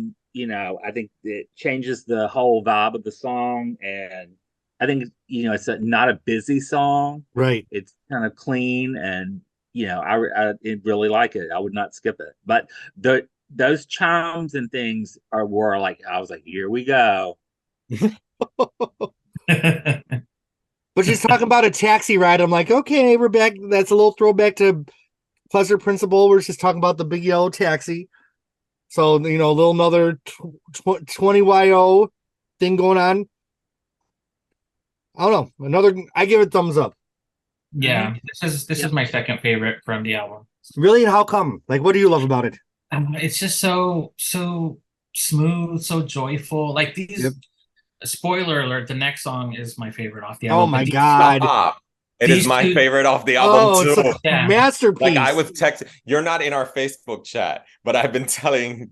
think it changes the whole vibe of the song, and I think it's not a busy song, right? It's kind of clean, and I really like it. I would not skip it, but those chimes and things were like, I was like, here we go. But she's talking about a taxi ride. I'm like, okay, we're back. That's a little throwback to Pleasure Principle, where she's talking about the big yellow taxi. So, a little another 20YO thing going on. I don't know. I give it thumbs up. Yeah, this is my second favorite from the album. Really? How come? Like, what do you love about it? It's just so smooth, so joyful. Like these. Yep. Spoiler alert: the next song is my favorite off the album. Oh my god! Stop. It is my favorite off the album too. It's a masterpiece. Like I was texting. You're not in our Facebook chat, but I've been telling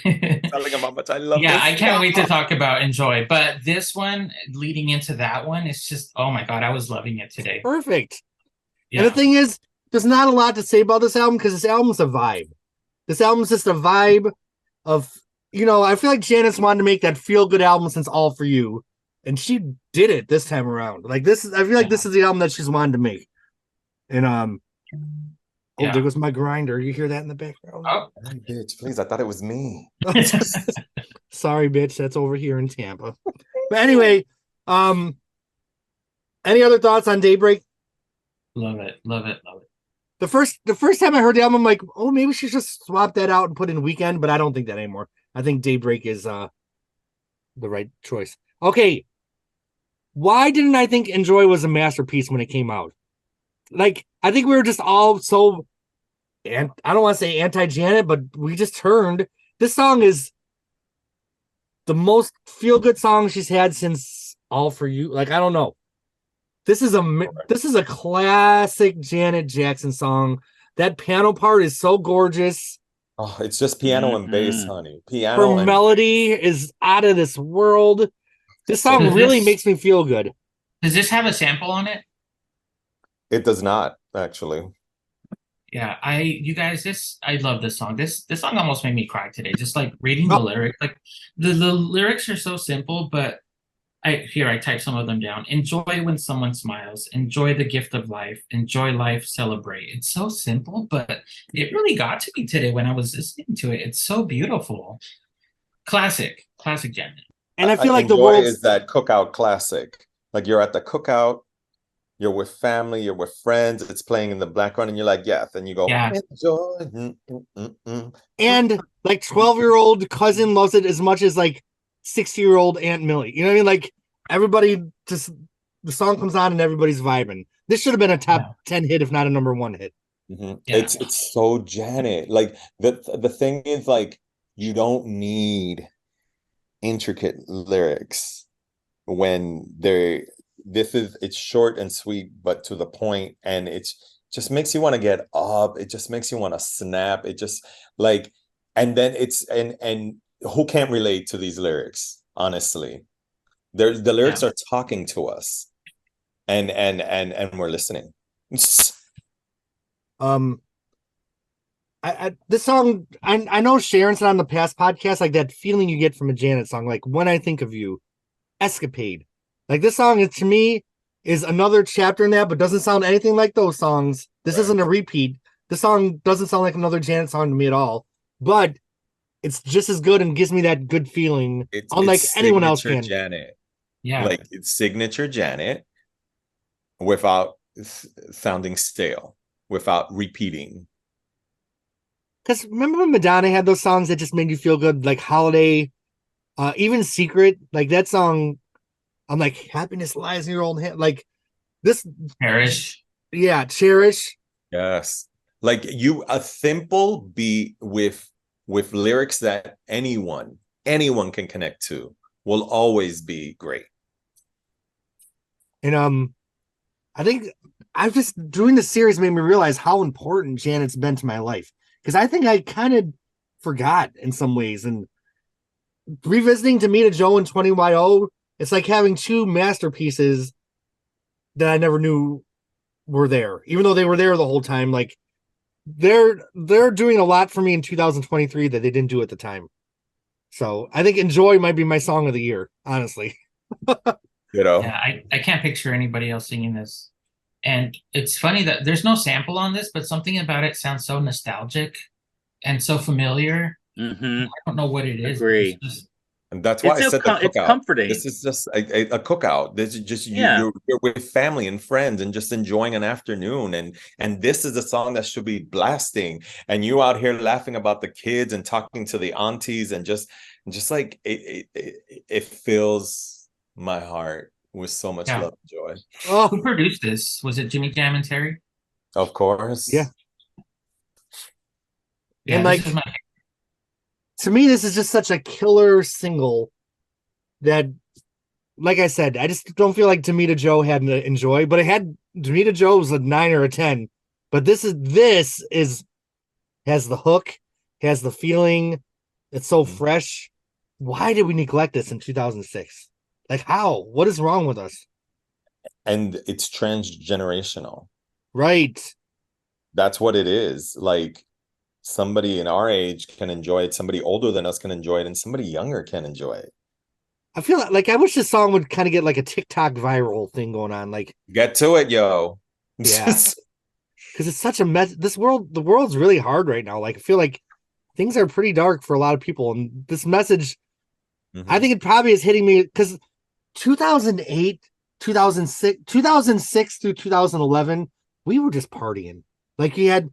him how much I love. Yeah, I can't wait to talk about Enjoy. But this one, leading into that one, it's just oh my god, I was loving it today. Perfect. Yeah. And the thing is, there's not a lot to say about this album because this album's a vibe. This album's just a vibe of I feel like Janet's wanted to make that feel good album since All For You. And she did it this time around. Like I feel like this is the album that she's wanted to make. And there goes my grinder. You hear that in the background? Oh, bitch, please! I thought it was me. Sorry, bitch. That's over here in Tampa. But anyway, any other thoughts on Daybreak? Love it. The first time I heard the album, I'm like, oh, maybe she should just swap that out and put in Weekend, but I don't think that anymore. I think Daybreak is the right choice. Okay. Why didn't I think Enjoy was a masterpiece when it came out? Like, I think we were just all so, and I don't want to say anti-Janet, but we just turned. This song is the most feel-good song she's had since All For You. Like, I don't know. This is a classic Janet Jackson song. That piano part is so gorgeous. Oh, it's just piano and bass, honey. Piano. Her melody is out of this world. This song really makes me feel good. Does this have a sample on it? It does not, actually. Yeah, I love this song. This song almost made me cry today. Just like reading the lyrics. Like the lyrics are so simple, but I type some of them down. Enjoy when someone smiles. Enjoy the gift of life. Enjoy life. Celebrate. It's so simple, but it really got to me today when I was listening to it. It's so beautiful. Classic Janet. And I feel like the world is that cookout classic. Like you're at the cookout, you're with family, you're with friends. It's playing in the background, and you're like, yes, and you go, enjoy. And like 12-year-old cousin loves it as much as like 60-year-old Aunt Millie. You know what I mean? Like everybody just the song comes on and everybody's vibing. This should have been a top 10 hit, if not a number 1 hit. Yeah. It's so Janet. Like the thing is, like, you don't need intricate lyrics when it's short and sweet, but to the point, and it's just makes you want to get up. It just makes you want to snap. It just like, and then it's and who can't relate to these lyrics? Honestly, the lyrics are talking to us, and we're listening. This song, I know Sharon said on the past podcast, like that feeling you get from a Janet song, like When I Think of You, Escapade. Like this song is, to me, is another chapter in that, but doesn't sound anything like those songs. This isn't a repeat. This song doesn't sound like another Janet song to me at all, but it's just as good and gives me that good feeling, unlike anyone else can. Janet. Yeah. Like it's signature Janet without sounding stale, without repeating. Because remember when Madonna had those songs that just made you feel good, like Holiday, even Secret, like that song. I'm like, happiness lies in your old hand. Like this, Cherish. Yeah, Cherish. Yes, like a simple beat with lyrics that anyone can connect to will always be great. And I think I've just doing this series made me realize how important Janet's been to my life. Because I think I kind of forgot in some ways. And revisiting Tamita Joe and 20YO, it's like having two masterpieces that I never knew were there. Even though they were there the whole time, like they're doing a lot for me in 2023 that they didn't do at the time. So I think Enjoy might be my song of the year, honestly. Yeah, I can't picture anybody else singing this. And it's funny that there's no sample on this, but something about it sounds so nostalgic and so familiar. Mm-hmm. I don't know what it is. Agree. And that's why I said the cookout. It's comforting. This is just a cookout. This is just you're with family and friends and just enjoying an afternoon. And this is a song that should be blasting. And you out here laughing about the kids and talking to the aunties and just like it fills my heart with so much love and joy. Oh, who produced this? Was it Jimmy Jam and Terry? Of course. Yeah. And like, to me, this is just such a killer single that, like I said, I just don't feel like Tamita Joe had to Enjoy, but it had Tamita Joe's a 9 or a 10. But this has the hook, has the feeling. It's so fresh. Why did we neglect this in 2006? Like, how? What is wrong with us? And it's transgenerational. Right. That's what it is. Like, somebody in our age can enjoy it, somebody older than us can enjoy it, and somebody younger can enjoy it. I feel like I wish this song would kind of get like a TikTok viral thing going on. Like, get to it, yo. Yeah. Because it's such a mess. The world's really hard right now. Like, I feel like things are pretty dark for a lot of people. And this message, I think it probably is hitting me because 2008, 2006 through 2011, we were just partying. Like, you had,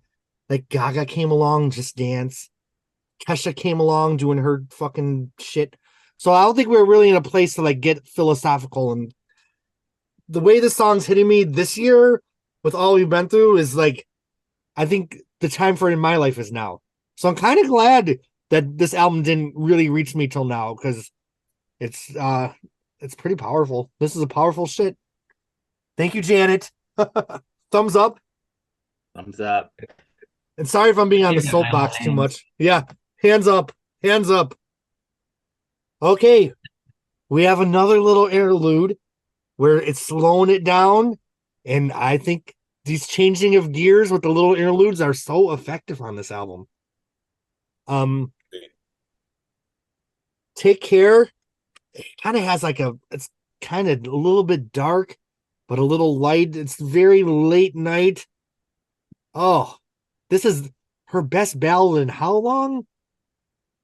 like, Gaga came along, Just Dance. Kesha came along doing her fucking shit. So I don't think we were really in a place to, like, get philosophical. And the way the song's hitting me this year with all we've been through is, like, I think the time for it in my life is now. So I'm kind of glad that this album didn't really reach me till now, because it's pretty powerful. This is a powerful shit. Thank you, Janet. Thumbs up. Thumbs up. And sorry if I'm being on the soapbox too much. Yeah, hands up. Hands up. Okay, we have another little interlude where it's slowing it down, and I think these changing of gears with the little interludes are so effective on this album. Take Care. It kind of has like it's kind of a little bit dark, but a little light. It's very late night. Oh, this is her best ballad in how long?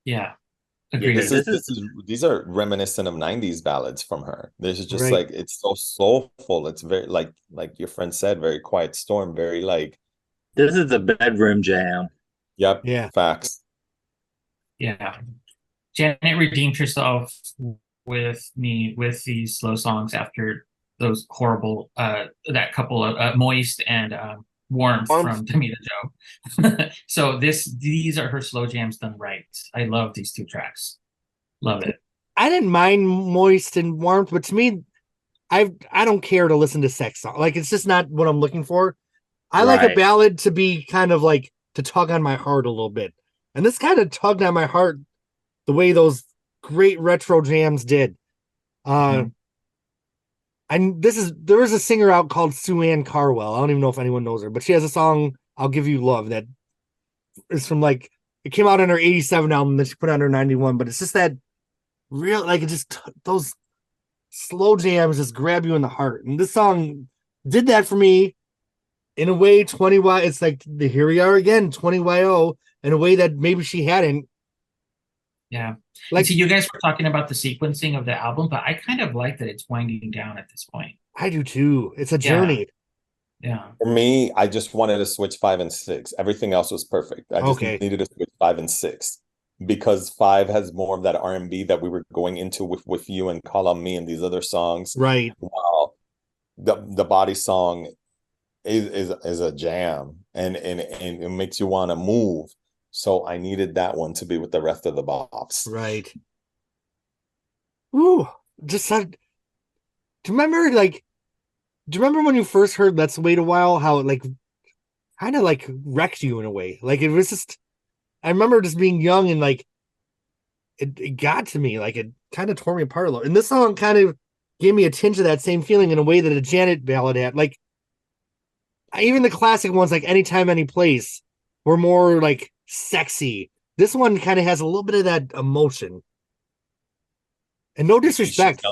Yeah. Agreed. These are reminiscent of 90s ballads from her. This is just like, it's so soulful. It's very like your friend said, very Quiet Storm, very like, this is a bedroom jam. Yep. Yeah. Facts. Yeah. Janet redeemed herself with me with these slow songs after those horrible that couple of Moist and Warmth from Tamita Joe. So these are her slow jams done right. I love these two tracks. Love it. I didn't mind Moist and Warmth, but to me, I don't care to listen to sex songs. Like, it's just not what I'm looking for. I like a ballad to be kind of like to tug on my heart a little bit. And this kind of tugged on my heart the way those great retro jams did. And there is a singer out called Sue Ann Carwell. I don't even know if anyone knows her, but she has a song, I'll Give You Love, that is from like, it came out on her 87 album that she put on her 91, but it's just that real, like, it just, those slow jams just grab you in the heart. And this song did that for me in a way. 20Y, it's like the here we are again, 20YO, in a way that maybe she hadn't. Yeah. Like, see, you guys were talking about the sequencing of the album, but I kind of like that it's winding down at this point. I do too. It's a journey. Yeah. For me, I just wanted to switch 5 and 6. Everything else was perfect. I just needed to switch 5 and 6 because 5 has more of that R&B that we were going into with you and Call on Me and these other songs. Right. Wow. The body song is a jam and it makes you want to move. So I needed that one to be with the rest of the bops. Right. Ooh, just said. Do you remember when you first heard Let's Wait a While, how it like kind of like wrecked you in a way? Like, it was just, I remember just being young and like it got to me, like it kind of tore me apart a little. And this song kind of gave me a tinge of that same feeling in a way that a Janet ballad had. Like, even the classic ones like Anytime, Any Place were more like sexy. This one kind of has a little bit of that emotion. And no disrespect.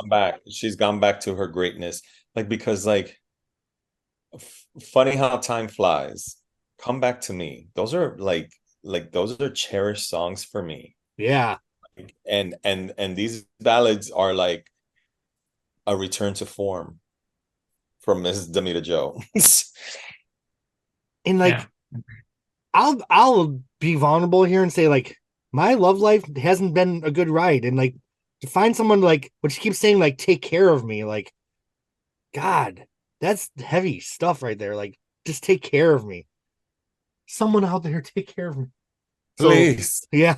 She's gone back to her greatness. Like, because like funny how time flies. Come Back to Me. Those are like those are cherished songs for me. Yeah. And these ballads are like a return to form from Miss Damita Jo. And like, I'll be vulnerable here and say like my love life hasn't been a good ride, and like to find someone like what she keeps saying, like take care of me, like God, that's heavy stuff right there. Like, just take care of me. Someone out there, take care of me, please. So, yeah,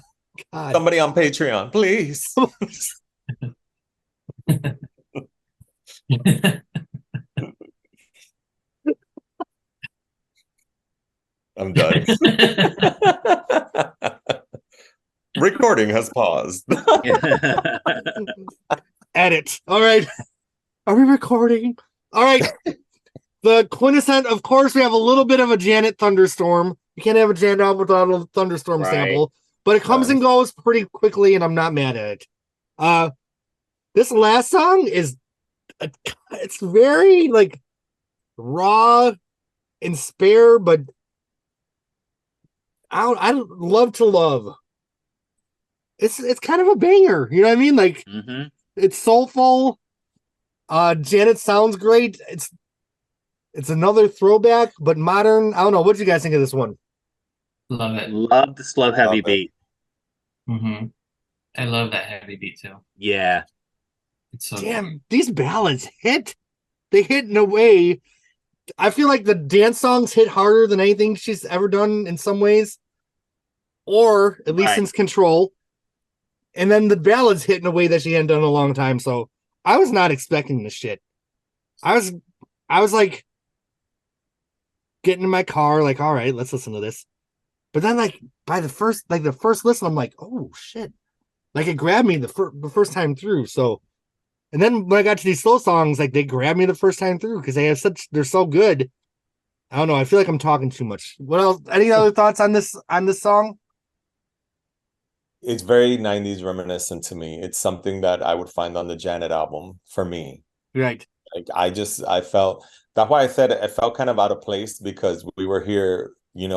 God. Somebody on Patreon, please. I'm done. Recording has paused. Edit. All right. Are we recording? All right. The quintessence, of course, we have a little bit of a Janet thunderstorm. You can't have a Janet album without a thunderstorm sample, but it comes and goes pretty quickly, and I'm not mad at it. This last song is, it's very like raw and spare, but I love to love. It's kind of a banger, you know what I mean? Like, it's soulful. Janet sounds great. It's another throwback, but modern. I don't know. What do you guys think of this one? Love it. Love the slow, heavy beat. I love that heavy beat too. Yeah. It's so damn good. These ballads hit. They hit in a way. I feel like the dance songs hit harder than anything she's ever done in some ways, or at least since Control. And then the ballads hit in a way that she hadn't done in a long time. So I was not expecting this shit. I was like getting in my car, like, all right, let's listen to this. But then like by the first listen, I'm like, oh shit. Like, it grabbed me the first time through. So, and then when I got to these slow songs, like they grabbed me the first time through because they're so good. I don't know. I feel like I'm talking too much. What else? Any other thoughts on this song? It's very 90s reminiscent to me. It's something that I would find on the Janet album for me. Right. Like, I felt, that's why I said it felt kind of out of place, because we were here,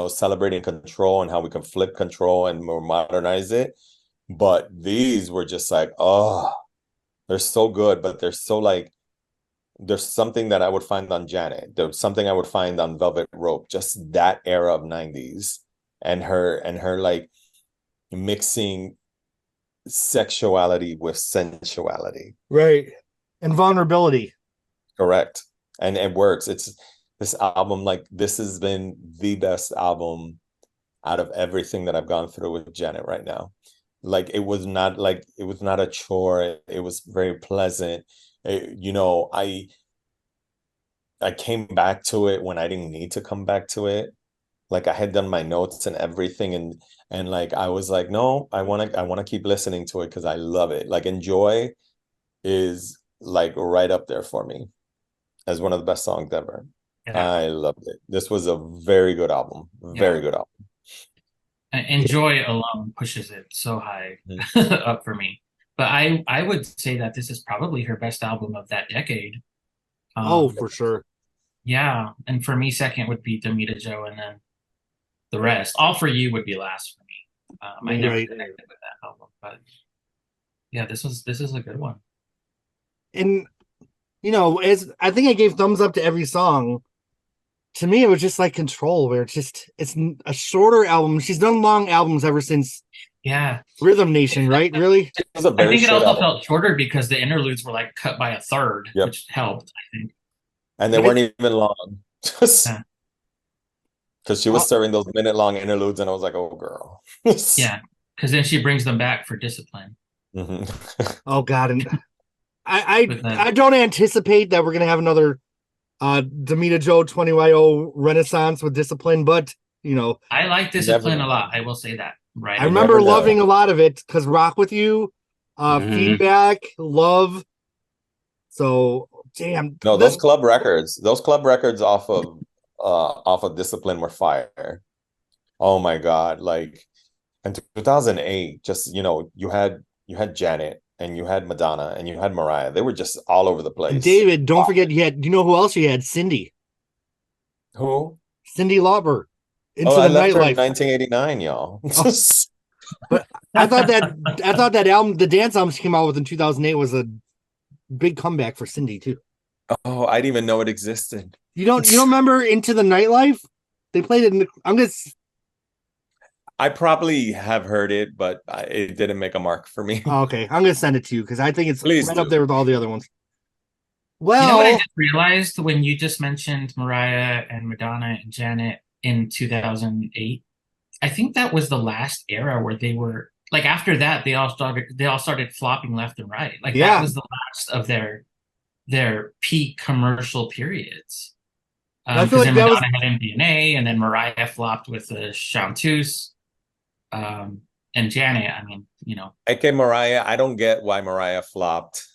celebrating Control and how we can flip Control and more modernize it. But these were just like, oh, they're so good, but they're so like, there's something that I would find on Janet. There's something I would find on Velvet Rope, just that era of 90s and her like mixing sexuality with sensuality. Right. And vulnerability. Correct. And it works. It's this album, like this has been the best album out of everything that I've gone through with Janet right now. Like it was not a chore. It was very pleasant. I came back to it when I didn't need to come back to it. Like I had done my notes and everything, and like I was like, no, I wanna keep listening to it because I love it. Like Enjoy is like right up there for me as one of the best songs ever. Yeah. I loved it. This was a very good album. Very good album. Enjoy alone pushes it so high up for me. But I would say that this is probably her best album of that decade. For sure. Yeah. And for me, second would be Damita Joe, and then the rest. All For You would be last for me. I never connected with that album, but yeah, this is a good one. And as I think I gave thumbs up to every song. To me, it was just like Control, where it's a shorter album. She's done long albums ever since Rhythm Nation, right? Really? I think it also felt shorter because the interludes were like cut by a third, which helped, I think. And they weren't even long. Because she was serving those minute-long interludes, and I was like, oh, girl. Yeah, because then she brings them back for Discipline. Oh, God. And I don't anticipate that we're going to have another Damita Joe 20YO renaissance with Discipline, but I like Discipline a lot. I will say that. Right. I remember loving a lot of it because Rock With You, Feedback, Love. So damn. No, those club records off of Discipline were fire. Oh my God. Like in 2008, just you had Janet, and you had Madonna, and you had Mariah. They were just all over the place. And David, don't forget, you know who else you had? Cindy. Who? Cyndi Lauper. I left her in 1989, y'all. But I thought that album, the dance album she came out with in 2008, was a big comeback for Cindy too. Oh, I didn't even know it existed. You don't remember Into the Nightlife? They played it I probably have heard it, but it didn't make a mark for me. Okay, I'm going to send it to you because I think it's up there with all the other ones. Well, you know what I just realized when you just mentioned Mariah and Madonna and Janet in 2008? I think that was the last era where they were like, after that, they all started flopping left and right. Like that was the last of their peak commercial periods. I feel like Madonna had MDNA, and then Mariah flopped with the Chanteuse. And Janet, I mean, Okay, Mariah, I don't get why Mariah flopped,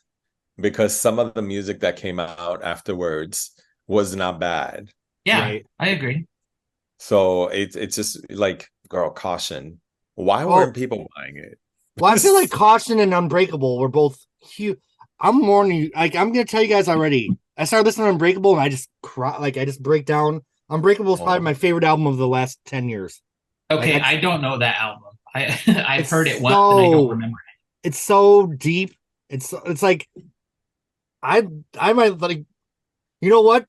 because some of the music that came out afterwards was not bad. Yeah, right? I agree. So it's just like, girl, Caution. Why weren't people buying it? Well, I feel like Caution and Unbreakable were both huge. I'm warning you. Like, I'm gonna tell you guys already. I started listening to Unbreakable, and I just cry. Like, I just break down. Unbreakable is probably my favorite album of the last 10 years. Okay, I don't know that album. I've heard it once, and I don't remember it. It's so deep. It's like I might like, you know what?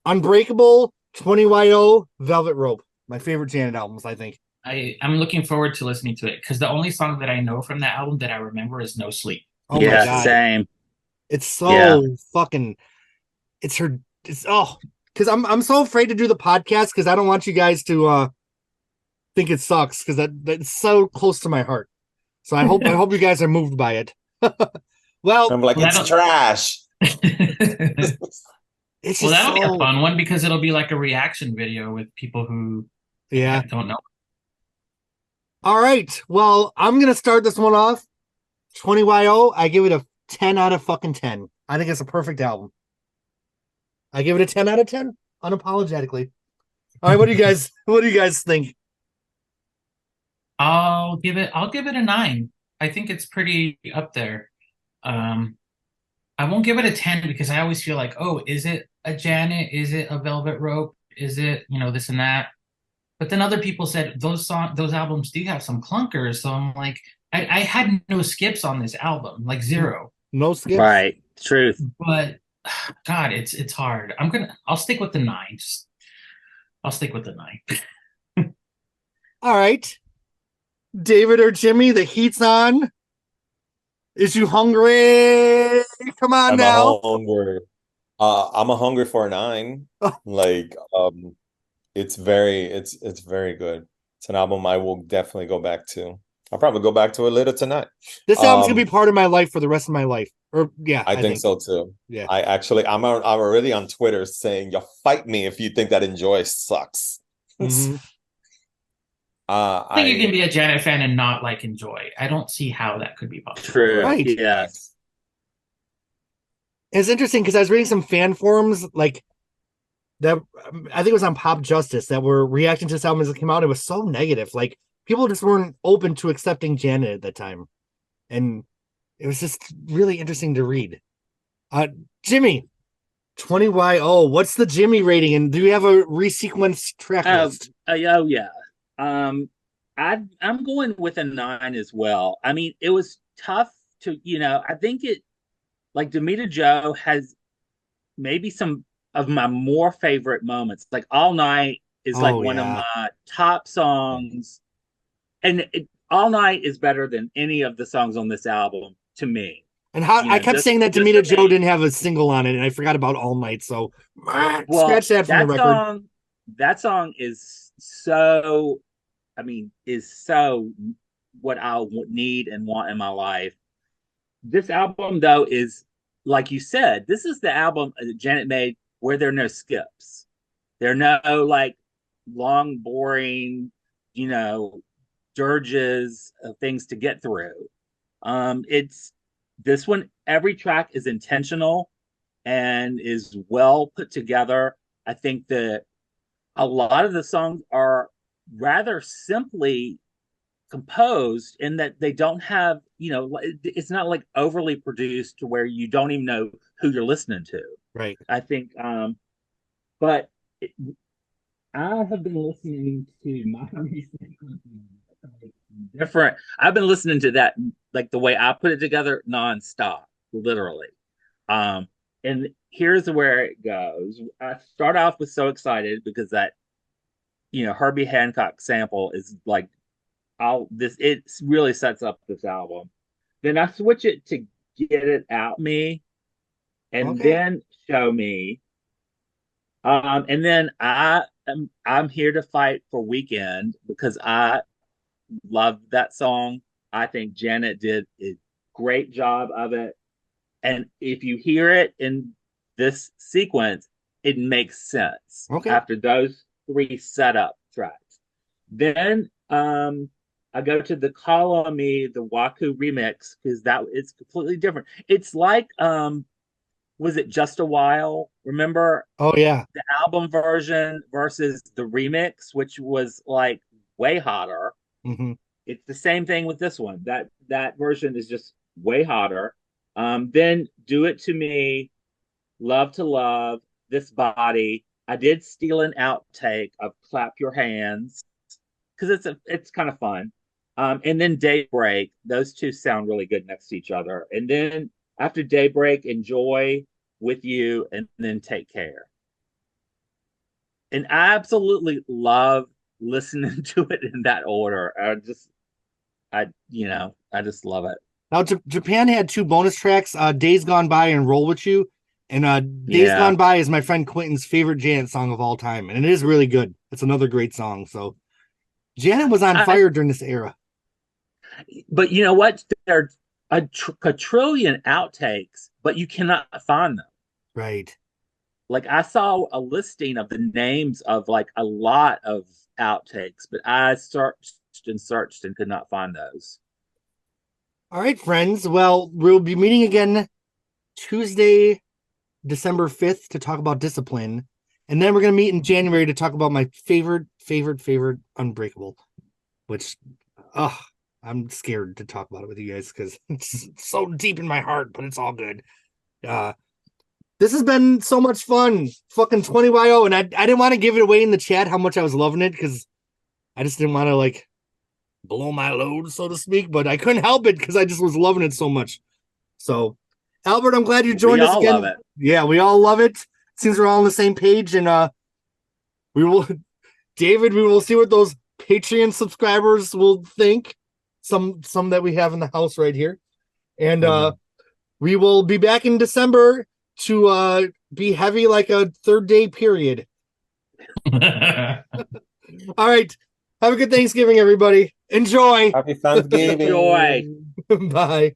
Unbreakable, 20YO, Velvet Rope. My favorite Janet albums, I think. I'm looking forward to listening to it because the only song that I know from that album that I remember is No Sleep. Oh my God. Same. It's so fucking. Because I'm so afraid to do the podcast because I don't want you guys to think it sucks because that's so close to my heart. So I hope you guys are moved by it. Well, I'm like, it's trash. That'll be a fun one because it'll be like a reaction video with people who don't know. All right. Well, I'm gonna start this one off. 20YO, I give it a 10 out of fucking 10. I think it's a perfect album. I give it a 10 out of 10, unapologetically. All right, what do you guys think? I'll give it a 9. I think it's pretty up there. I won't give it a 10 because I always feel like, oh, is it a Janet? Is it a Velvet Rope? Is it, this and that? But then other people said those albums do have some clunkers. So I'm like, I had no skips on this album, like 0. No skips. Right. Truth. But God, it's hard. I'll stick with the 9. I'll stick with the 9. All right. David or Jimmy, the heat's on. Is you hungry? Come on now. Hungry. I'm a hungry for a 9. Like, it's very good. It's an album I will definitely go back to. I'll probably go back to it later tonight. This album's gonna be part of my life for the rest of my life. Or yeah, I think so too. Yeah. I'm already on Twitter saying, "You'll fight me if you think that Enjoy sucks." Mm-hmm. I think you can be a Janet fan and not like Enjoy. I don't see how that could be possible. True. Right. Yes. It's interesting because I was reading some fan forums like that. I think it was on Pop Justice that were reacting to this album as it came out. It was so negative. Like people just weren't open to accepting Janet at that time, and it was just really interesting to read. Jimmy, 20YO. What's the Jimmy rating? And do you have a resequenced track list? Oh yeah. I'm going with a 9 as well. I mean, it was tough to, I think it, like Demita Joe has maybe some of my more favorite moments. Like All Night is like one of my top songs. And All Night is better than any of the songs on this album to me. And I kept saying that Demita Joe didn't have a single on it, and I forgot about All Night. So scratch that from the record. That song is so, is so what I need and want in my life. This album, though, is, like you said, this is the album that Janet made where there are no skips. There are no, like, long, boring, dirges of things to get through. It's this one, every track is intentional and is well put together. I think that a lot of the songs are rather simply composed in that they don't have, it's not like overly produced to where you don't even know who you're listening to. Right. I think, I have been listening to my different. I've been listening to that, like the way I put it together, nonstop, literally. And here's where it goes. I start off with So Excited because that, Herbie Hancock sample is like, it really sets up this album. Then I switch it to Get It Out Me, and then Show Me. And then I'm Here to Fight for Weekend because I love that song. I think Janet did a great job of it. And if you hear it in this sequence, it makes sense after those 3 setup tracks. Then I go to the Call on Me, the Waku remix, because it's completely different. It's like, was it Just a While? Remember? Oh, yeah. The album version versus the remix, which was like way hotter. Mm-hmm. It's the same thing with this one. That version is just way hotter. Then Do It to Me, Love to Love, This Body. I did steal an outtake of Clap Your Hands because it's kind of fun. And then Daybreak. Those two sound really good next to each other. And then after Daybreak, Enjoy, With You, and then Take Care. And I absolutely love listening to it in that order. I just love it. Now, Japan had 2 bonus tracks, Days Gone By and Roll With You. And Days Gone By is my friend Quentin's favorite Janet song of all time. And it is really good. It's another great song. So Janet was on fire during this era. But you know what? There are a trillion outtakes, but you cannot find them. Right. Like I saw a listing of the names of like a lot of outtakes, but I searched and could not find those. All right, friends. Well, we'll be meeting again Tuesday, December 5th to talk about Discipline. And then we're going to meet in January to talk about my favorite Unbreakable, which, I'm scared to talk about it with you guys because it's so deep in my heart, but it's all good. This has been so much fun. Fucking 20YO. And I didn't want to give it away in the chat how much I was loving it because I just didn't want to like blow my load, so to speak, but I couldn't help it because I just was loving it so much. So, Albert, I'm glad you joined us again. Love it. Yeah, we all love it. Seems we're all on the same page, and David, we will see what those Patreon subscribers will think. Some that we have in the house right here, and we will be back in December to be heavy like a third day period. All right. Have a good Thanksgiving, everybody. Enjoy. Happy Thanksgiving. Enjoy. Bye.